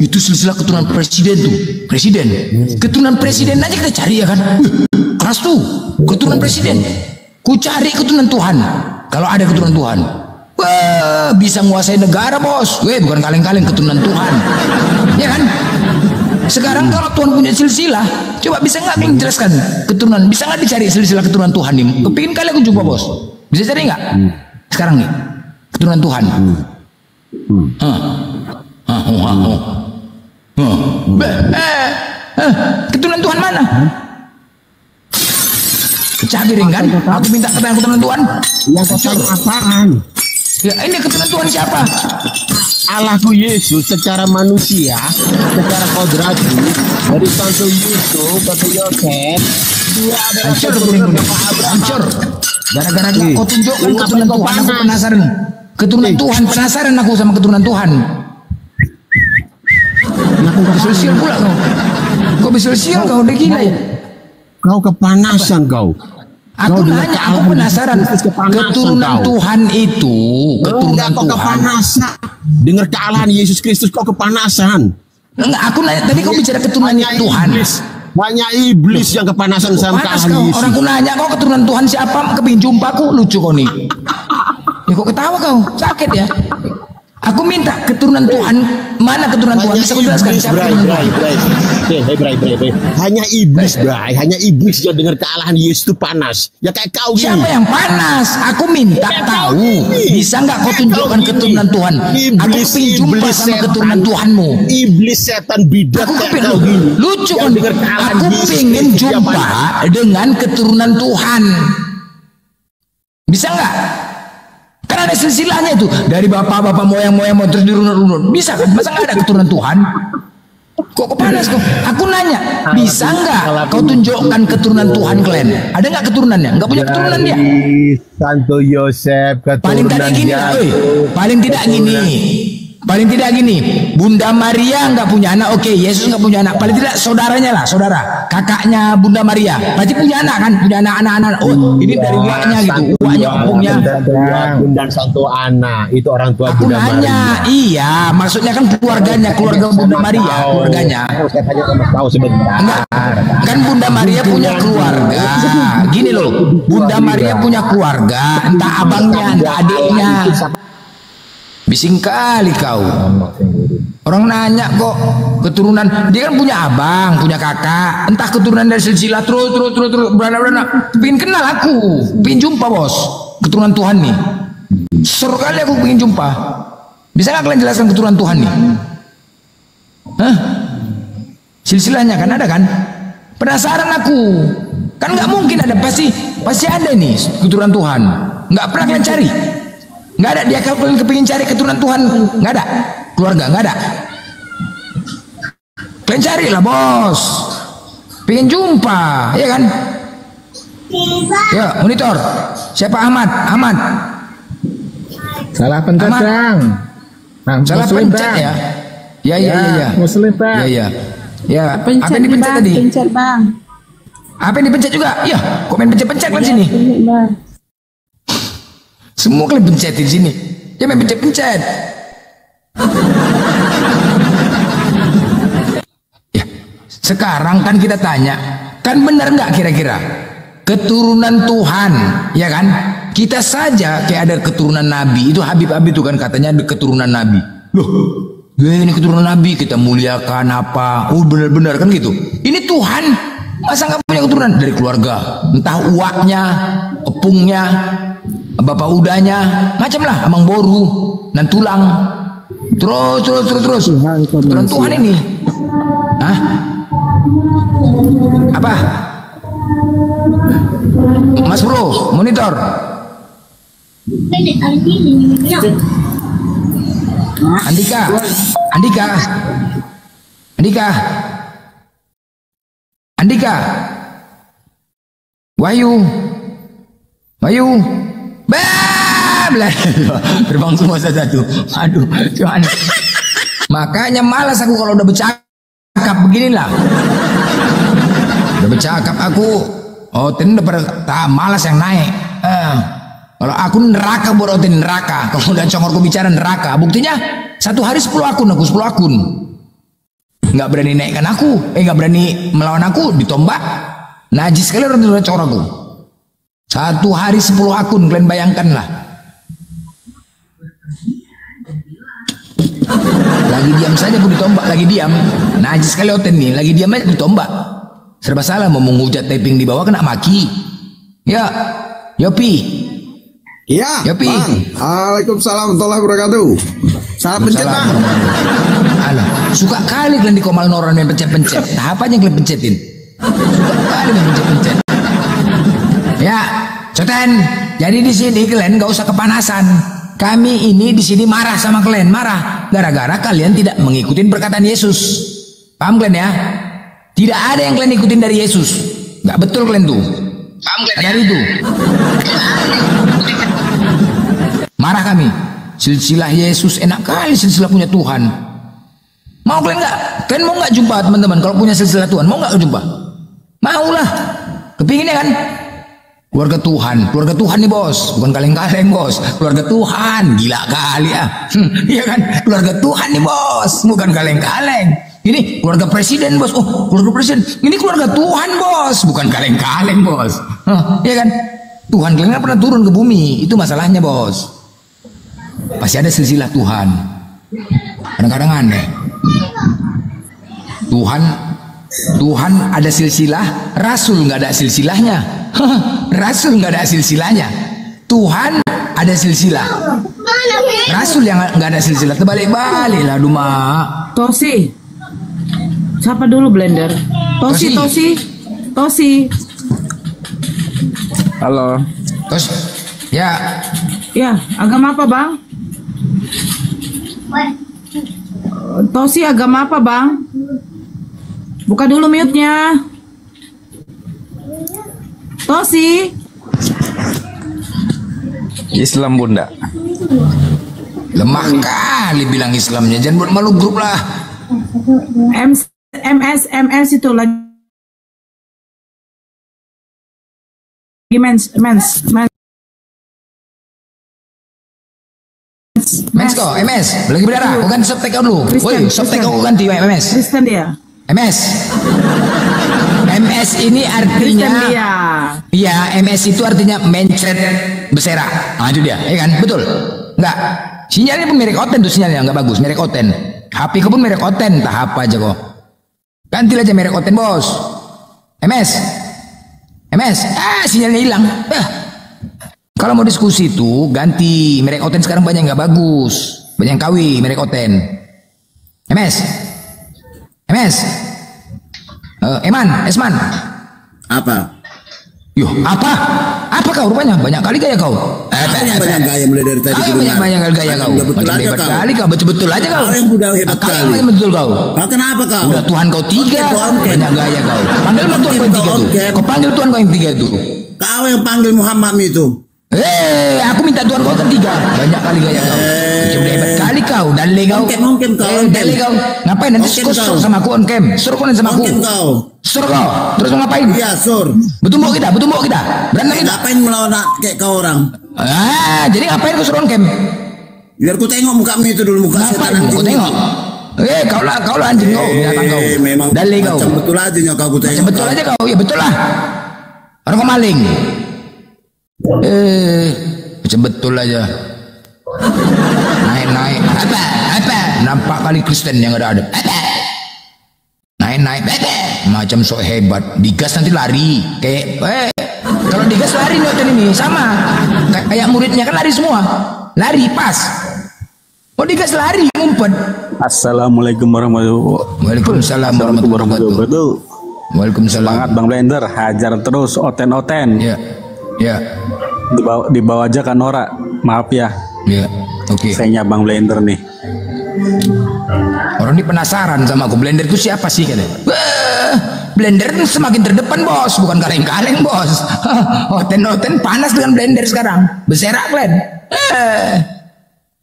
itu silsilah keturunan presiden tuh, presiden. Keturunan presiden aja kita cari ya kan? Keras tuh, keturunan presiden. Ku cari keturunan Tuhan. Kalau ada keturunan Tuhan, bisa menguasai negara, Bos. Bukan kaleng-kaleng keturunan Tuhan, ya kan? Sekarang kalau Tuhan punya silsilah, coba bisa nggak kalian jelaskan keturunan? Bisa nggak dicari silsilah keturunan Tuhan nih? Kepingin kali aku jumpa, Bos. Bisa cari nggak? Sekarang nih keturunan Tuhan. Keturunan Tuhan mana? Pecah piring kan? Aku minta keturunan Tuhan. Yang kau apaan? Ya, ini keturunan Tuhan siapa? Allahku Yesus secara manusia, secara kodrati, dari Santo Yusuf, Santo Yosef, dia adalah hancur. Gara-gara kau tunjukkan keturunan Tuhan, aku penasaran. Keturunan Tuhan, penasaran aku sama keturunan Tuhan. Kau bisa sial pula kau. Kau bisa sial kau, udah gila ya. Kau kepanasan kau. Aku nanya, aku penasaran. Keturunan Tuhan itu, keturunan Tuhan. Kepanasan. Dengar kealahan Yesus Kristus, kau kepanasan. Enggak, aku nanya, tadi kau bicara keturunan Tuhan. Banyak iblis yang kepanasan sama kealahan Yesus. Orang aku nanya, kau keturunan Tuhan siapa? Kepingin jumpa aku, lucu kau nih. Ya kok ketawa kau, sakit ya. Aku minta keturunan Tuhan, mana keturunan Tuhan? Bisa kau jelaskan siapa keturunan Tuhan? Hanya iblis, Bray. Hanya iblis yang dengar kealahan Yesus itu panas. Ya kayak kau gini. Siapa yang panas? Aku minta tahu. Bisa nggak kau tunjukkan keturunan Tuhan? Aku pengen jumpa sama keturunan Tuhanmu. Iblis setan bidat kayak kau gini. Lucu kan? Aku pengen jumpa dengan keturunan Tuhan. Bisa nggak? Karena ada silsilahnya itu dari bapak-bapak moyang-moyang terus dirunut-runut. Bisa kan? Masa nggak ada keturunan Tuhan? Kok panas kok? Aku nanya, bisa nggak kau tunjukkan keturunan Tuhan kalian? Ada nggak keturunannya? Nggak punya keturunan dia? Santo Yosef keturunan paling tidak gini, paling tidak gini. Bunda Maria nggak punya anak, oke. Yesus nggak punya anak. Paling tidak saudaranya lah, saudara, kakaknya Bunda Maria. Pasti punya anak kan? Punya anak-anak. Oh, ini dari uaknya gitu, uaknya opungnya. Bunda Santo Ana itu orang tua Bunda Maria. Iya, maksudnya kan keluarganya, keluarga Bunda Maria, keluarganya. Saya tanya sama tahu sebentar. Enggak, kan Bunda Maria punya keluarga. Gini loh, Bunda Maria punya keluarga, entah abangnya, entah adiknya. Bising kali kau. Orang nanya kok keturunan, dia kan punya abang, punya kakak, entah keturunan dari silsilah terus beranak. Pengen kenal aku, pengen jumpa, Bos, keturunan Tuhan nih. Seru kali aku pengen jumpa. Bisa nggak kalian jelaskan keturunan Tuhan nih? Hah? Silsilahnya kan ada kan? Penasaran aku. Kan nggak mungkin ada, pasti ada nih keturunan Tuhan. Nggak pernah kalian cari. Nggak ada. Dia kalau kalian kepingin cari keturunan Tuhan, nggak ada. Keluarga nggak ada. Kalian carilah, Bos. Pengen jumpa, ya kan? Ya, monitor. Siapa Ahmad? Salah pencet, Bang. Salah pencet ya? Ya. Muslim, Bang. Ya. Apa yang dipencet tadi? Pencet, Bang. Apa yang dipencet juga? Ya, kok main pencet-pencet kan sini? Semua kalian pencet di sini. Ya main pencet-pencet. Ya, sekarang kan kita tanya, kan benar nggak kira-kira keturunan Tuhan, ya kan? Kita saja kayak ada keturunan Nabi, itu Habib itu kan katanya ada keturunan Nabi. Loh, Ini keturunan Nabi, kita muliakan apa? Oh benar-benar kan gitu. Ini Tuhan, masa nggak punya keturunan dari keluarga? Entah uaknya, epungnya, bapak udahnya, macam lah, amang boru dan tulang. Terus. Tuhan Tuhan ini. Hah? Apa? Mas Bro, monitor. Andika. Wahyu. Terbang semua satu. Aduh, Tuhan. Makanya malas aku kalau udah bercakap beginilah. Udah bercakap aku. Oh, udah pada malas yang naik. Kalau aku neraka borotin neraka. Kalau udah congorku bicara neraka. Buktinya 1 hari 10 akun aku 10 akun. Nggak berani naikkan aku. Nggak berani melawan aku, ditombak. Najis sekali orang udah congor aku. 1 hari 10 akun, kalian bayangkan lah. Lagi diam saja pun ditombak, lagi diam. Najis sekali oten nih, lagi diam aja ditombak. Serba salah, mau menghujat typing di bawah kena maki. Ya, Yopi. Iya, Yopi. Bang. Waalaikumsalam warahmatullahi wabarakatuh. Salam pencet, Bang. Alah, suka kali kalian di Komal Noron yang pencet-pencet. Apa aja yang kalian pencetin? Suka kali yang pencet-pencet. Ya, Coten. Jadi di sini kalian nggak usah kepanasan. Kami ini di sini marah sama kalian, marah gara-gara kalian tidak mengikuti perkataan Yesus. Paham kalian ya? Tidak ada yang kalian ikutin dari Yesus. Nggak betul kalian tuh. Paham kalian dari itu? Marah kami. Silsilah Yesus enak kali, silsilah punya Tuhan. Mau kalian nggak? Kalian mau nggak jumpa teman-teman kalau punya silsilah Tuhan? Mau nggak jumpa? Maulah. Kepinginnya kan? Keluarga Tuhan nih bos, bukan kaleng-kaleng bos. Keluarga Tuhan, gila kali ya. Iya kan? Keluarga Tuhan nih bos, bukan kaleng-kaleng. Ini keluarga presiden bos. Oh, keluarga presiden. Ini keluarga Tuhan bos, bukan kaleng-kaleng bos. Iya kan? Tuhan kalian nggak pernah turun ke bumi, itu masalahnya bos. Pasti ada silsilah Tuhan. Kadang-kadang aneh. Tuhan ada silsilah, Rasul nggak ada silsilahnya. Rasul nggak ada silsilahnya. Tuhan ada silsilah. Rasul yang nggak ada silsilah. Terbalik-balik lah, Duma. Tosi. Siapa dulu blender? Tosi. Halo. Terus, ya. Ya, agama apa bang? Tosi agama apa bang? Buka dulu mute-nya. Tosi. Islam bunda. Lemah kali bilang Islamnya. Jangan buat malu grup lah. MS itu lagi mens kok, MS lagi berdarah. Kau ganti softtek kau dulu. Woi, softtek kau ganti MS. Kristen dia. MS ini artinya, iya MS itu artinya mencret bersera. Nah itu dia, ya kan, betul? Enggak, sinyalnya pun merek Oten tuh, sinyalnya nggak bagus, merek Oten. HP kau pun merek Oten, tak apa aja kok. Ganti aja merek Oten bos. MS, sinyalnya hilang. Kalau mau diskusi tuh ganti merek Oten, sekarang banyak nggak bagus, banyak yang KW merek Oten. Esman. Apa? Yuh, apa? Apa kau rupanya? Banyak kali gaya kau. Banyak gaya mulai dari tadi. Banyak gaya kau. Macam hebat kali kau, betul-betul aja kau. Kau yang udah hebat kali. Betul kau. Kenapa kau? Udah Tuhan kau 3, banyak gaya kau. Panggil Tuhan kau yang 3 tuh. Kau panggil Tuhan kau yang 3 tuh. Kau yang panggil Muhammad itu. Aku minta Tuhan kau ketiga. Banyak kali gaya kau. Macam hebat kali kau. Dalil kau. Mungkin kau. Dalil kau. Ngapain nanti kau sur sama aku on cam? Sur kau nanti sama aku. Sur kau. Terus mau ngapain? Iya sur. Betul mau kita. Berantem kita. Ngapain melawan kayak kau orang? Jadi ngapain kau sur on cam? Biar ku tengok mukamu itu dulu, muka setan anjing. Kau tengok. Kau lah anjing kau. Binatang kau. Memang Dalil kau. macam betul aja kau ku tengok. Macam betul aja kau. Ya betul lah. Orang kau maling. Macam betul aja. naik. Apa? Nampak kali Kristen yang ada. Naik. Macam sok hebat. Digas nanti lari. Kayak kalau digas lari nih ini sama. Kayak muridnya kan lari semua. Lari pas. Oh digas lari ngumpet. Assalamualaikum warahmatullahi wabarakatuh. Waalaikumsalam warahmatullahi wabarakatuh. Waalaikumsalam. Semangat Bang Blender, hajar terus oten-oten. Ya. Dibawa aja kan Nora. Maaf ya. Ya. Oke. Saya Bang Blender nih. Orang ini penasaran sama aku. Blender itu siapa sih katanya? Blender semakin terdepan bos, bukan kaleng-kaleng bos. Oten-oten panas dengan Blender sekarang. Berserak Glenn.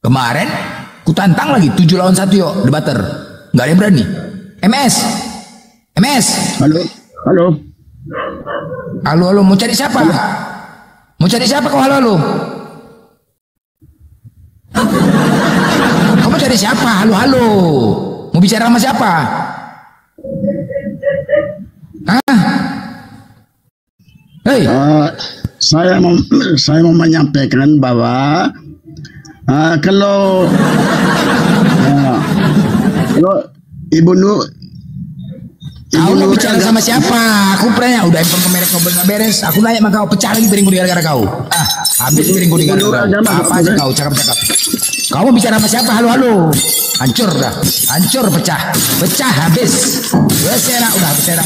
Kemarin ku tantang lagi 7 lawan 1 yuk debater. Nggak ada yang berani. MS. Halo, mau cari siapa? Mau cari siapa kau halo? Kamu cari siapa? Halo. Mau bicara sama siapa? Hah? Hei. Saya mau menyampaikan bahwa kalau Ibu Nur, kau mau bicara sama siapa? Aku pernah udah handphone ke merek kau beres. Aku nanya sama kau, pecah lagi piringku gara-gara kau. Habis piringku gara-gara kau. Apa aja kau cakap-cakap. Kau mau bicara sama siapa? Halo. Hancur dah. Hancur pecah habis. Berserak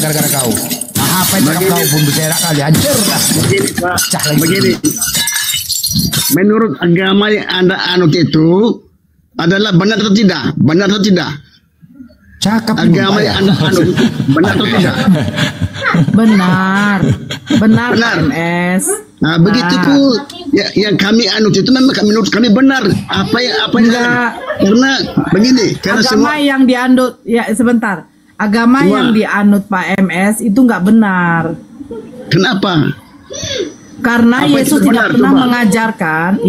gara-gara kau. Apa yang cakap kau pun berserak kali. Hancur dah. Pecah lagi. Begini. Menurut agama yang Anda anut itu adalah benar atau tidak? Cakap agama yang Anda anut benar atau tidak? Benar MS. Nah, begitu pun yang kami anut itu memang menurut kami benar. Apa yang karena begini, karena agama yang dianut sebentar. Agama yang dianut Pak MS itu nggak benar. Kenapa? Karena Yesus tidak pernah mengajarkan,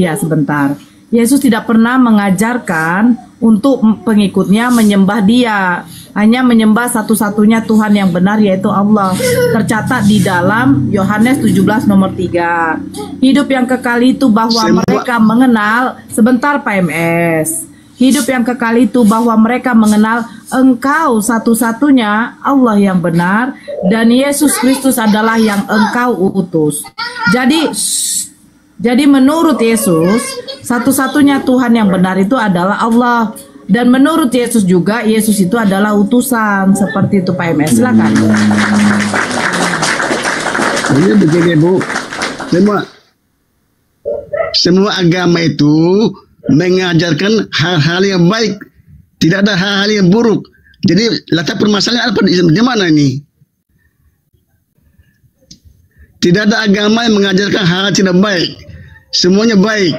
Yesus tidak pernah mengajarkan untuk pengikutnya menyembah Dia, hanya menyembah satu-satunya Tuhan yang benar, yaitu Allah. Tercatat di dalam Yohanes 17 nomor 3. Hidup yang kekal itu bahwa mereka mengenal, sebentar Pak MS. Hidup yang kekal itu bahwa mereka mengenal Engkau satu-satunya Allah yang benar dan Yesus Kristus adalah yang Engkau utus. Jadi menurut Yesus, satu-satunya Tuhan yang benar itu adalah Allah. Dan menurut Yesus juga, Yesus itu adalah utusan. Seperti itu Pak MS, silakan. Ini begini Bu, semua agama itu mengajarkan hal-hal yang baik, tidak ada hal-hal yang buruk. Jadi letak permasalahan apa di mana ini? Tidak ada agama yang mengajarkan hal tidak baik, semuanya baik.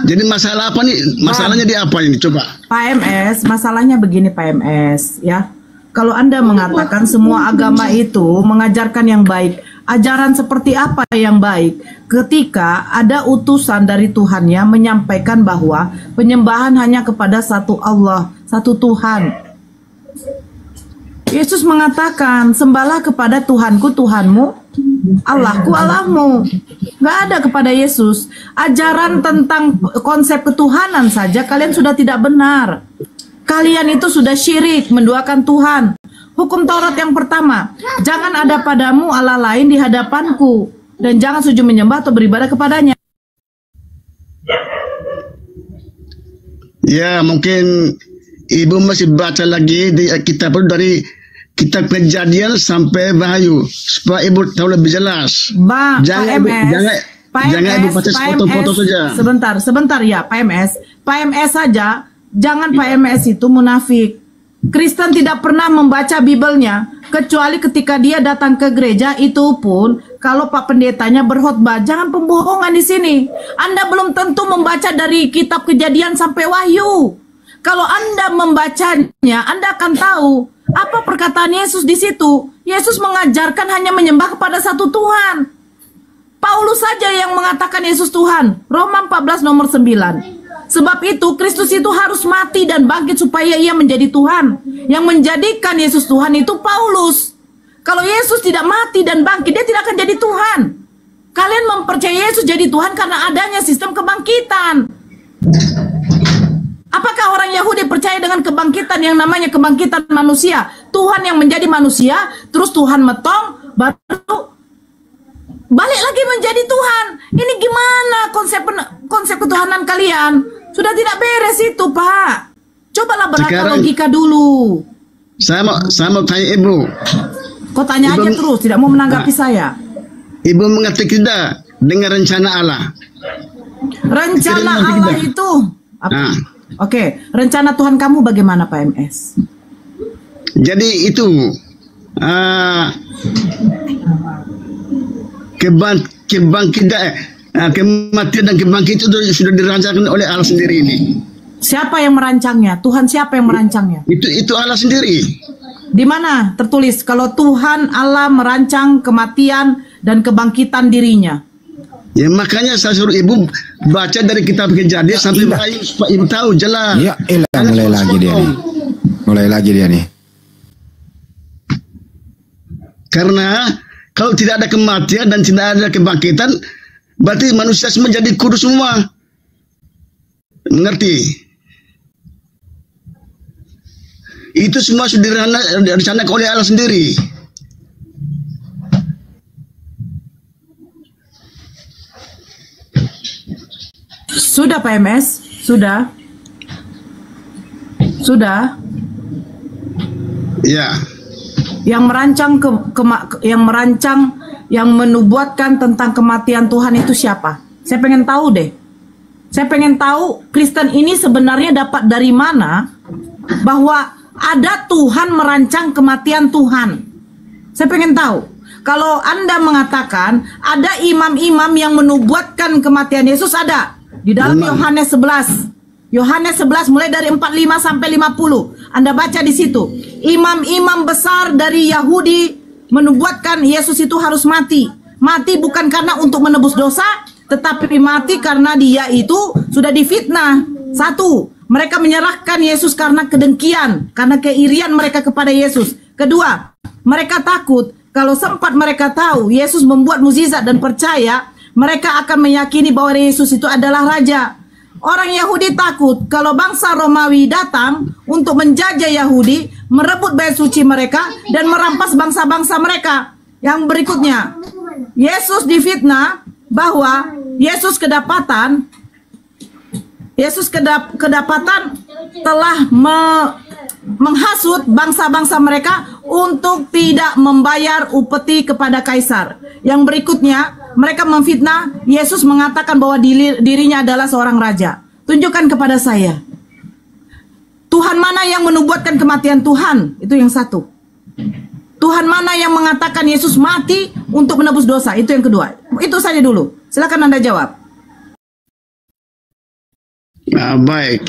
Jadi masalah apa nih? Masalahnya di apa ini? Coba. Pak MS, masalahnya begini Pak MS ya. Kalau Anda mengatakan semua agama itu mengajarkan yang baik, ajaran seperti apa yang baik? Ketika ada utusan dari Tuhannya menyampaikan bahwa penyembahan hanya kepada satu Allah, satu Tuhan. Yesus mengatakan, sembahlah kepada Tuhanku, Tuhanmu, Allahku, Allahmu. Gak ada kepada Yesus. Ajaran tentang konsep ketuhanan saja kalian sudah tidak benar. Kalian itu sudah syirik, menduakan Tuhan. Hukum Taurat yang pertama, jangan ada padamu Allah lain di hadapanku, dan jangan sujud menyembah atau beribadah kepadanya. Ya, mungkin Ibu masih baca lagi di kitab dari kitab Kejadian sampai Wahyu supaya Ibu tahu lebih jelas. Jangan Ibu baca foto-foto saja. Sebentar ya, Pak MS saja. Jangan Pak MS itu munafik. Kristen tidak pernah membaca Bibelnya kecuali ketika dia datang ke gereja, itu pun kalau Pak Pendetanya berkhotbah. Jangan pembohongan di sini. Anda belum tentu membaca dari kitab Kejadian sampai Wahyu. Kalau Anda membacanya, Anda akan tahu apa perkataan Yesus di situ. Yesus mengajarkan hanya menyembah kepada satu Tuhan. Paulus saja yang mengatakan Yesus Tuhan. Roma 14 nomor 9. Sebab itu Kristus itu harus mati dan bangkit supaya ia menjadi Tuhan. Yang menjadikan Yesus Tuhan itu Paulus. Kalau Yesus tidak mati dan bangkit, dia tidak akan jadi Tuhan. Kalian mempercayai Yesus jadi Tuhan karena adanya sistem kebangkitan. Apakah orang Yahudi percaya dengan kebangkitan yang namanya kebangkitan manusia? Tuhan yang menjadi manusia, terus Tuhan metong, baru balik lagi menjadi Tuhan. Ini gimana konsep ketuhanan kalian? Sudah tidak beres itu, Pak. Cobalah berakal logika dulu. Saya mau tanya Ibu. Kau tanya aja terus, tidak mau menanggapi saya. Ibu mengerti tidak dengan rencana Allah? Rencana Allah itu apa? Oke, rencana Tuhan kamu bagaimana, Pak MS? Jadi itu kematian dan kebangkitan itu sudah dirancangkan oleh Allah sendiri ini. Siapa yang merancangnya? Tuhan siapa yang merancangnya? Itu Allah sendiri. Di mana tertulis kalau Tuhan Allah merancang kematian dan kebangkitan dirinya? Ya makanya saya suruh Ibu baca dari kitab Kejadian sampai Wahyu supaya Ibu tahu jelas. Ya, mulai lagi dia nih. Mulai lagi dia nih. Karena kalau tidak ada kematian dan tidak ada kebangkitan, berarti manusia semua jadi kudus semua. Mengerti? Itu semua sudah direncanakan oleh Allah sendiri. Sudah Pak MS? Sudah? Sudah? Ya. Yang menubuatkan tentang kematian Tuhan itu siapa? Saya pengen tahu deh. Saya pengen tahu Kristen ini sebenarnya dapat dari mana bahwa ada Tuhan merancang kematian Tuhan. Saya pengen tahu. Kalau Anda mengatakan ada imam-imam yang menubuatkan kematian Yesus, ada di dalam Yohanes 11. Yohanes 11 mulai dari 45 sampai 50. Anda baca di situ. Imam-imam besar dari Yahudi menubuatkan Yesus itu harus mati. Mati bukan karena untuk menebus dosa, tetapi mati karena dia itu sudah difitnah. Satu, mereka menyerahkan Yesus karena kedengkian, karena keirian mereka kepada Yesus. Kedua, mereka takut kalau sempat mereka tahu Yesus membuat mukjizat dan percaya, mereka akan meyakini bahwa Yesus itu adalah raja. Orang Yahudi takut kalau bangsa Romawi datang untuk menjajah Yahudi, merebut bait suci mereka dan merampas bangsa-bangsa mereka. Yang berikutnya, Yesus difitnah bahwa Yesus kedapatan telah menghasut bangsa-bangsa mereka untuk tidak membayar upeti kepada kaisar. Yang berikutnya, mereka memfitnah Yesus mengatakan bahwa dirinya adalah seorang raja. Tunjukkan kepada saya, Tuhan mana yang menubuatkan kematian Tuhan? Itu yang satu. Tuhan mana yang mengatakan Yesus mati untuk menebus dosa? Itu yang kedua. Itu saja dulu. Silakan Anda jawab. Baik.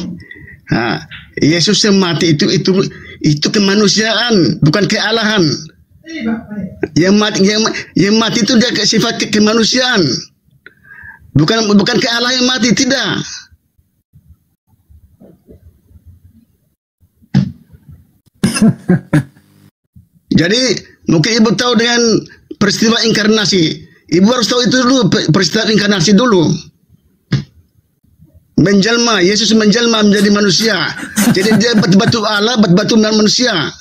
Yesus yang mati itu kemanusiaan, bukan kealahan. Yang mati itu dia sifat kemanusiaan, bukan kealahan yang mati, tidak. Jadi mungkin Ibu tahu dengan peristiwa inkarnasi. Ibu harus tahu itu dulu, peristiwa inkarnasi dulu. Menjelma, Yesus menjelma menjadi manusia. Jadi dia batu Allah, batu manusia.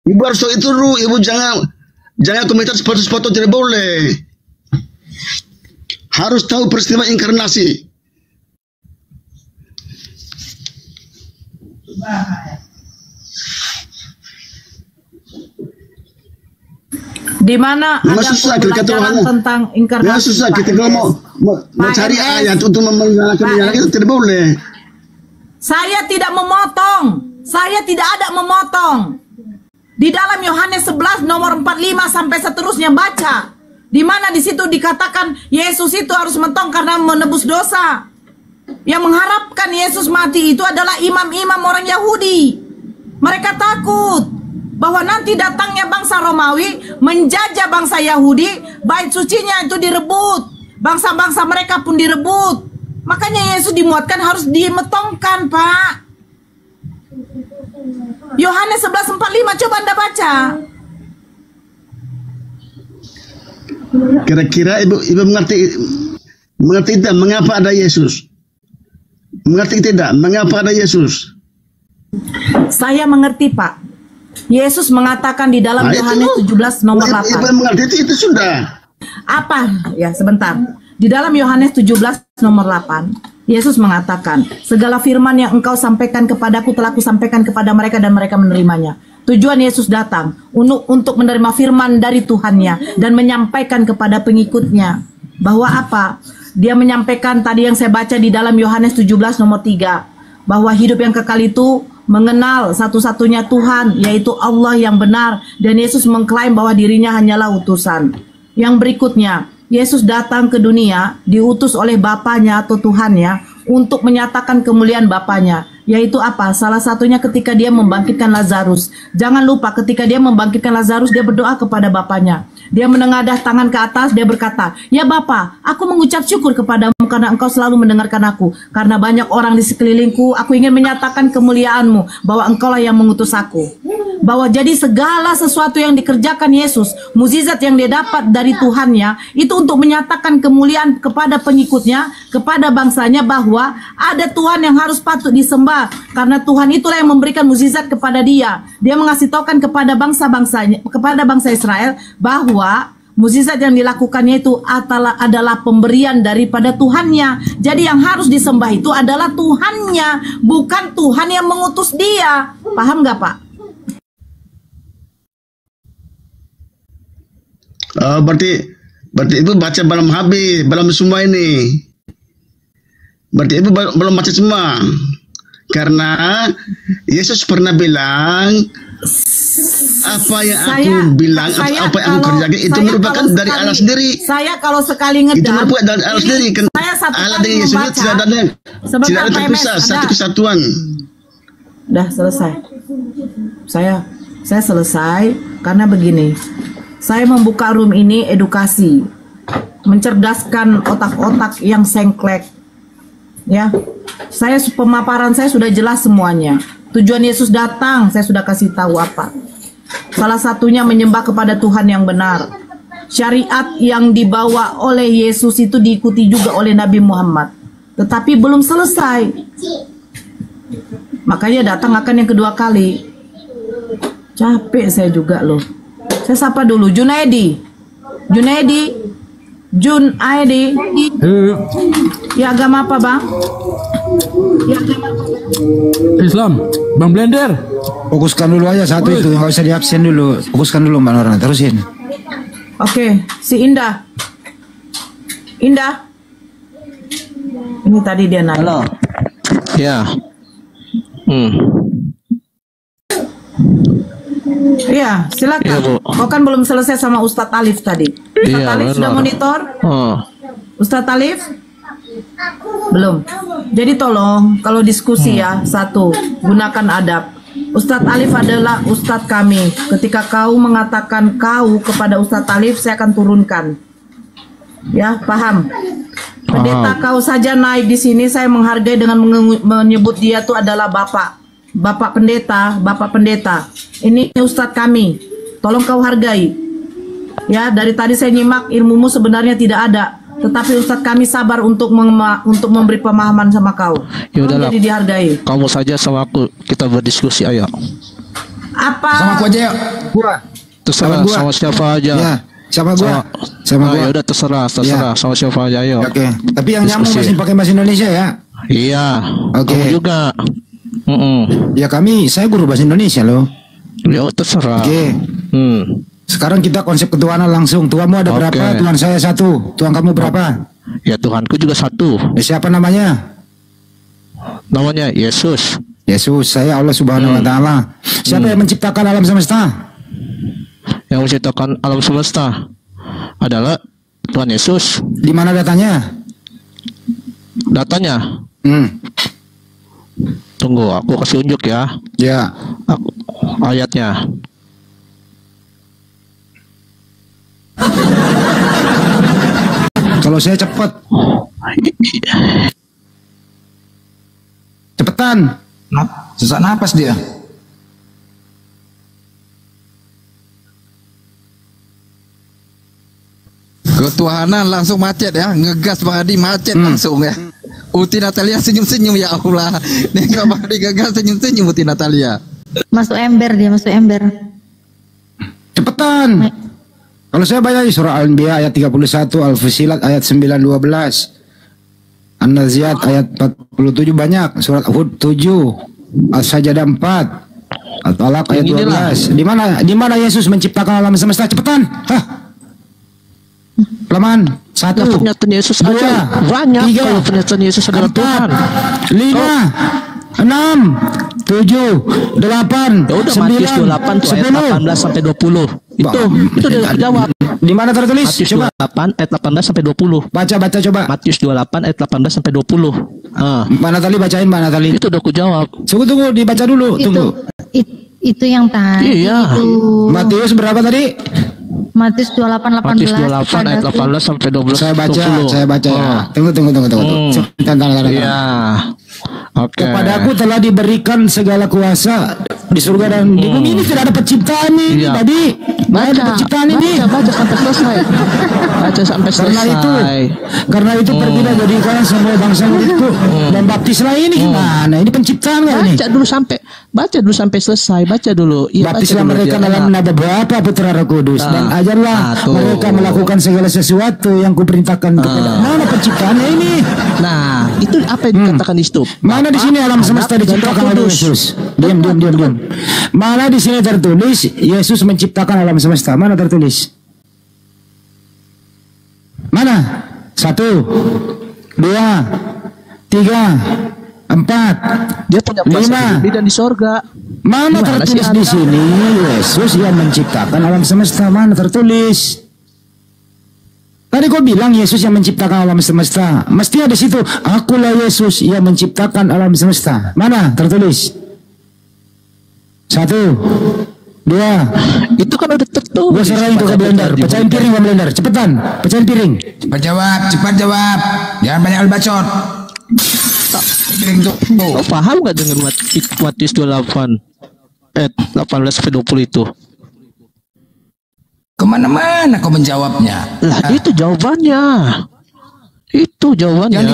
Ibu harus tahu itu dulu. Ibu jangan komentar sepotong-sepotong, tidak boleh. Harus tahu peristiwa inkarnasi. Di mana ada pelajaran tentang inkarnasi? Ya susah, kita kalau mau cari ayat untuk menyalahkan itu tidak boleh. Saya tidak memotong. Saya tidak ada memotong. Di dalam Yohanes 11 nomor 45 sampai seterusnya baca. Di mana di situ dikatakan Yesus itu harus mentong karena menebus dosa. Yang mengharapkan Yesus mati itu adalah imam-imam orang Yahudi. Mereka takut bahwa nanti datangnya bangsa Romawi menjajah bangsa Yahudi, bait sucinya itu direbut, bangsa-bangsa mereka pun direbut. Makanya Yesus dimuatkan harus dimetongkan, Pak. Yohanes 11:45, coba Anda baca. Kira-kira ibu mengerti tidak mengapa ada Yesus? Mengerti tidak? Mengapa ada Yesus? Saya mengerti, Pak. Yesus mengatakan di dalam Yohanes 17 nomor 8. Ibu mengerti itu sudah. Apa? Ya, sebentar. Di dalam Yohanes 17 nomor 8, Yesus mengatakan, segala firman yang engkau sampaikan kepadaku telah kusampaikan kepada mereka dan mereka menerimanya. Tujuan Yesus datang untuk menerima firman dari Tuhannya dan menyampaikan kepada pengikutnya. Bahwa apa? Dia menyampaikan tadi yang saya baca di dalam Yohanes 17 nomor 3. Bahwa hidup yang kekal itu mengenal satu-satunya Tuhan, yaitu Allah yang benar. Dan Yesus mengklaim bahwa dirinya hanyalah utusan. Yang berikutnya, Yesus datang ke dunia, diutus oleh Bapanya atau Tuhannya untuk menyatakan kemuliaan Bapanya. Yaitu apa? Salah satunya ketika dia membangkitkan Lazarus. Jangan lupa ketika dia membangkitkan Lazarus, dia berdoa kepada Bapanya. Dia menengadah tangan ke atas, dia berkata, "Ya Bapa, aku mengucap syukur kepadamu karena engkau selalu mendengarkan aku. Karena banyak orang di sekelilingku, aku ingin menyatakan kemuliaanmu, bahwa engkaulah yang mengutus aku." Bahwa jadi segala sesuatu yang dikerjakan Yesus, mukjizat yang dia dapat dari Tuhannya, itu untuk menyatakan kemuliaan kepada pengikutnya, kepada bangsanya, bahwa ada Tuhan yang harus patut disembah. Karena Tuhan itulah yang memberikan mukjizat kepada dia. Dia mengasih tahukan kepada bangsa-bangsanya, kepada bangsa Israel, bahwa mukjizat yang dilakukannya itu adalah pemberian daripada Tuhannya. Jadi yang harus disembah itu adalah Tuhannya, bukan Tuhan yang mengutus dia. Paham nggak, Pak? Berarti ibu baca belum habis, belum semua ini. Berarti ibu belum baca semua. Karena Yesus pernah bilang, apa yang aku bilang, apa yang aku kerjakan itu merupakan dari Allah sendiri. Saya kalau sekali ngedam, itu merupakan dari Allah sendiri. Saya satu Allah kali dengan Yesus membaca, tidak ada terpisah, satu kesatuan. Udah selesai. Saya selesai karena begini. Saya membuka room ini edukasi, mencerdaskan otak-otak yang sengklek. Ya, pemaparan saya sudah jelas semuanya. Tujuan Yesus datang, saya sudah kasih tahu apa. Salah satunya menyembah kepada Tuhan yang benar. Syariat yang dibawa oleh Yesus itu diikuti juga oleh Nabi Muhammad. Tetapi belum selesai. Makanya datang akan yang kedua kali. Capek saya juga loh. Saya sapa dulu Junaidi. Ya agama apa, Bang? Islam. Bang Blender. Fokuskan dulu aja satu itu, nggak usah diabsen dulu. Fokuskan dulu Mbak Norna, terusin. Oke, si Indah. Ini tadi dia nanya. Halo. Ya. Iya, silakan. Ya, Kau kan belum selesai sama Ustadz Alif tadi. Ustadz Alif sudah monitor? Ustadz Alif? Belum. Jadi tolong kalau diskusi ya, satu, gunakan adab. Ustadz Alif adalah Ustadz kami. Ketika kau mengatakan kau kepada Ustadz Alif, saya akan turunkan. Ya, paham? Pendeta kau saja naik di sini, saya menghargai dengan menyebut dia itu adalah Bapak pendeta. Ini Ustadz kami. Tolong kau hargai. Ya, dari tadi saya nyimak ilmumu sebenarnya tidak ada. Tetapi Ustadz kami sabar untuk memberi pemahaman sama kau. Yaudahlah, jadi dihargai. Kamu saja sama aku, kita berdiskusi, ayo. Apa? Sama aku aja ya. Terserah, sama siapa aja. Ya, sama gua. Ya udah terserah, ya. Sama siapa aja, ayo. Oke. Tapi yang nyambung masih pakai bahasa Indonesia ya. Iya. Oke. Kamu juga. Ya saya guru bahasa Indonesia loh. Ya terserah. Oke. Sekarang kita konsep ketuhanan langsung. Tuhanmu ada berapa? Tuhan saya satu. Tuhan kamu berapa? Ya Tuhanku juga satu. Siapa namanya? Namanya Yesus. Saya Allah Subhanahu Wa Taala. Siapa yang menciptakan alam semesta? Yang menciptakan alam semesta adalah Tuhan Yesus. Di mana datanya? Datanya? Tunggu, aku kasih unjuk ya. Ya. Ayatnya. Kalau saya cepat. Cepetan. Sesak napas dia. Ketuhanan langsung macet ya, ngegas Bang Adi macet langsung ya. Uti Natalia senyum-senyum ya Allah. Nih enggak digagal senyum-senyum Uti Natalia. Masuk ember dia, masuk ember. Cepetan. Kalau saya baca di surah Al-Anbiya ayat 31, Al-Fusilat ayat 9:12. An-Naziat ayat 47 banyak, surat Hud 7, As-Sajdah 4. At-Talaq ayat 12. Di mana Yesus menciptakan alam semesta? Cepetan. Hah. Kelamaan. 1. Pernyataan Yesus aja banyak. 3. Kalau pernyataan Yesus adalah Tuhan. 5. 6. 7. 8. Ya udah 9. Matius 28 tuh, ayat 18 sampai 20. Itu udah jawab. Di mana tertulis? Matius Coba. 28 ayat 18 sampai 20. Baca coba. Matius 28 ayat 18 sampai 20. Mbak Natali bacain, Mbak Natali. Itu udah aku jawab. Tunggu dibaca dulu, tunggu. Itu yang tadi. Iya. Matius berapa tadi? Matius 28 18. Matius 28 ayat 18 sampai 12. Saya baca ya. Tunggu. Iya. Oke. Kepadaku telah diberikan segala kuasa di surga dan di bumi. Ini tidak ada penciptaan ini tadi. Ada penciptaan ini. Baca sampai selesai. Baca sampai selesai. Karena itu pergilah jadikan semua bangsa muridku dan baptislah. Ini gimana? Ini penciptaan nggak ini? Baca dulu sampai selesai. Baca dulu. Ya, baptislah mereka dalam nama Bapa, Putra, Roh Kudus, dan ajarlah mereka melakukan segala sesuatu yang kuperintahkan kepada. Mana penciptaannya ini? Nah, itu apa yang dikatakan di situ? Mana di sini alam semesta diciptakan oleh Yesus? Diam. Mana di sini tertulis Yesus menciptakan alam semesta? Mana tertulis? Mana? 1, 2, 3, 4. Dia punya kuasa di dan di sorga. Mana tertulis di sini Yesus yang menciptakan alam semesta? Mana tertulis? Tadi kau bilang Yesus yang menciptakan alam semesta. Mesti ada situ. Akulah Yesus yang menciptakan alam semesta. Mana tertulis? 1, 2. Itu kan udah tertulis. Gua serahin ke blender. Pecahin piring ke blender. Cepetan. Pecahin piring. Cepat jawab. Jangan banyak bacot. Kau paham gak dengan Matius 28 ayat 18 sampai 20 itu? Kemana-mana kau menjawabnya. Lah itu jawabannya. Itu jawabannya.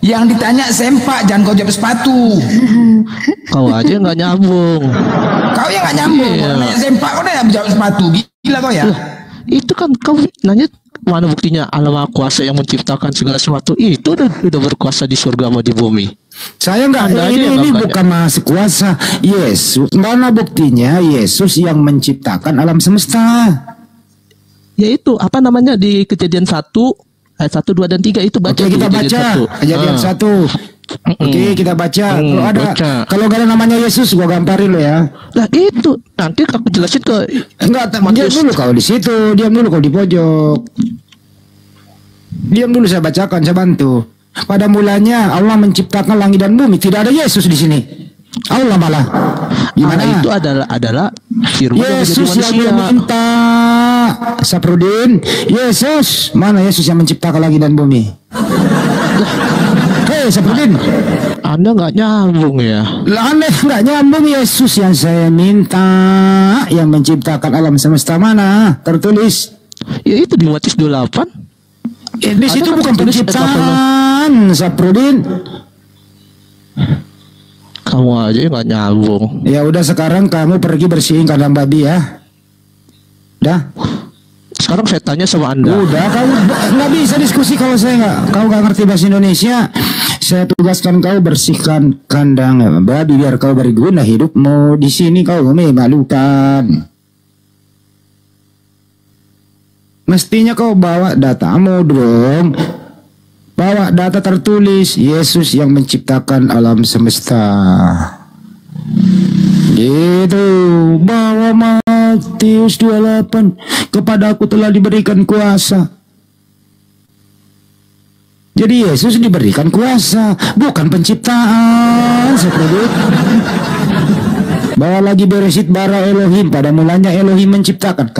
Yang ditanya sempak, jangan kau jawab sepatu. Kau aja nggak nyambung. Kau yang nggak nyambung. Iya. Nanya sempak, kau nanya jawab sepatu. Gila kau ya. Itu kan kau nanya mana buktinya Allah Maha Kuasa yang menciptakan segala sesuatu. Itu udah berkuasa di surga sama di bumi. Saya ini bukan masuk kuasa Yesus. Mana buktinya Yesus yang menciptakan alam semesta? Yaitu apa namanya di Kejadian 1 ayat 1, 2 dan 3 itu baca. Oke, kita baca Kejadian 1. Oke, kita baca. Kalau ada kalau gak ada namanya Yesus gua gamparin lo ya. Lah itu nanti aku jelasin ke diam dulu kau di situ, diam dulu kau di pojok. Diam dulu saya bacakan, saya bantu. Pada mulanya Allah menciptakan langit dan bumi, tidak ada Yesus di sini. Allah malah. Gimana? Itu adalah firman Yesus yang meminta. Saprudin, Yesus, mana Yesus yang menciptakan langit dan bumi? Hei Saprudin, Anda nggak nyambung ya? Lah Anda nggak nyambung. Yesus yang saya minta yang menciptakan alam semesta mana? Tertulis. Ya itu di Matius 28. Di situ bukan penciptaan, Saprudin. Kamu aja nggak nyambung. Ya udah sekarang kamu pergi bersihin kandang babi ya. Dah. Sekarang saya tanya sama Anda. Udah, kamu nggak bisa diskusi kalau kau nggak ngerti bahasa Indonesia. Saya tugaskan kau bersihkan kandang babi biar kau berguna hidupmu. Di sini kau memalukan. Mestinya kau bawa datamu dong. Bawa data tertulis Yesus yang menciptakan alam semesta. Gitu. Bawa Matius 28. Kepadaku telah diberikan kuasa. Jadi Yesus diberikan kuasa, bukan penciptaan. Bawa lagi Beresit bara Elohim. Pada mulanya Elohim menciptakan.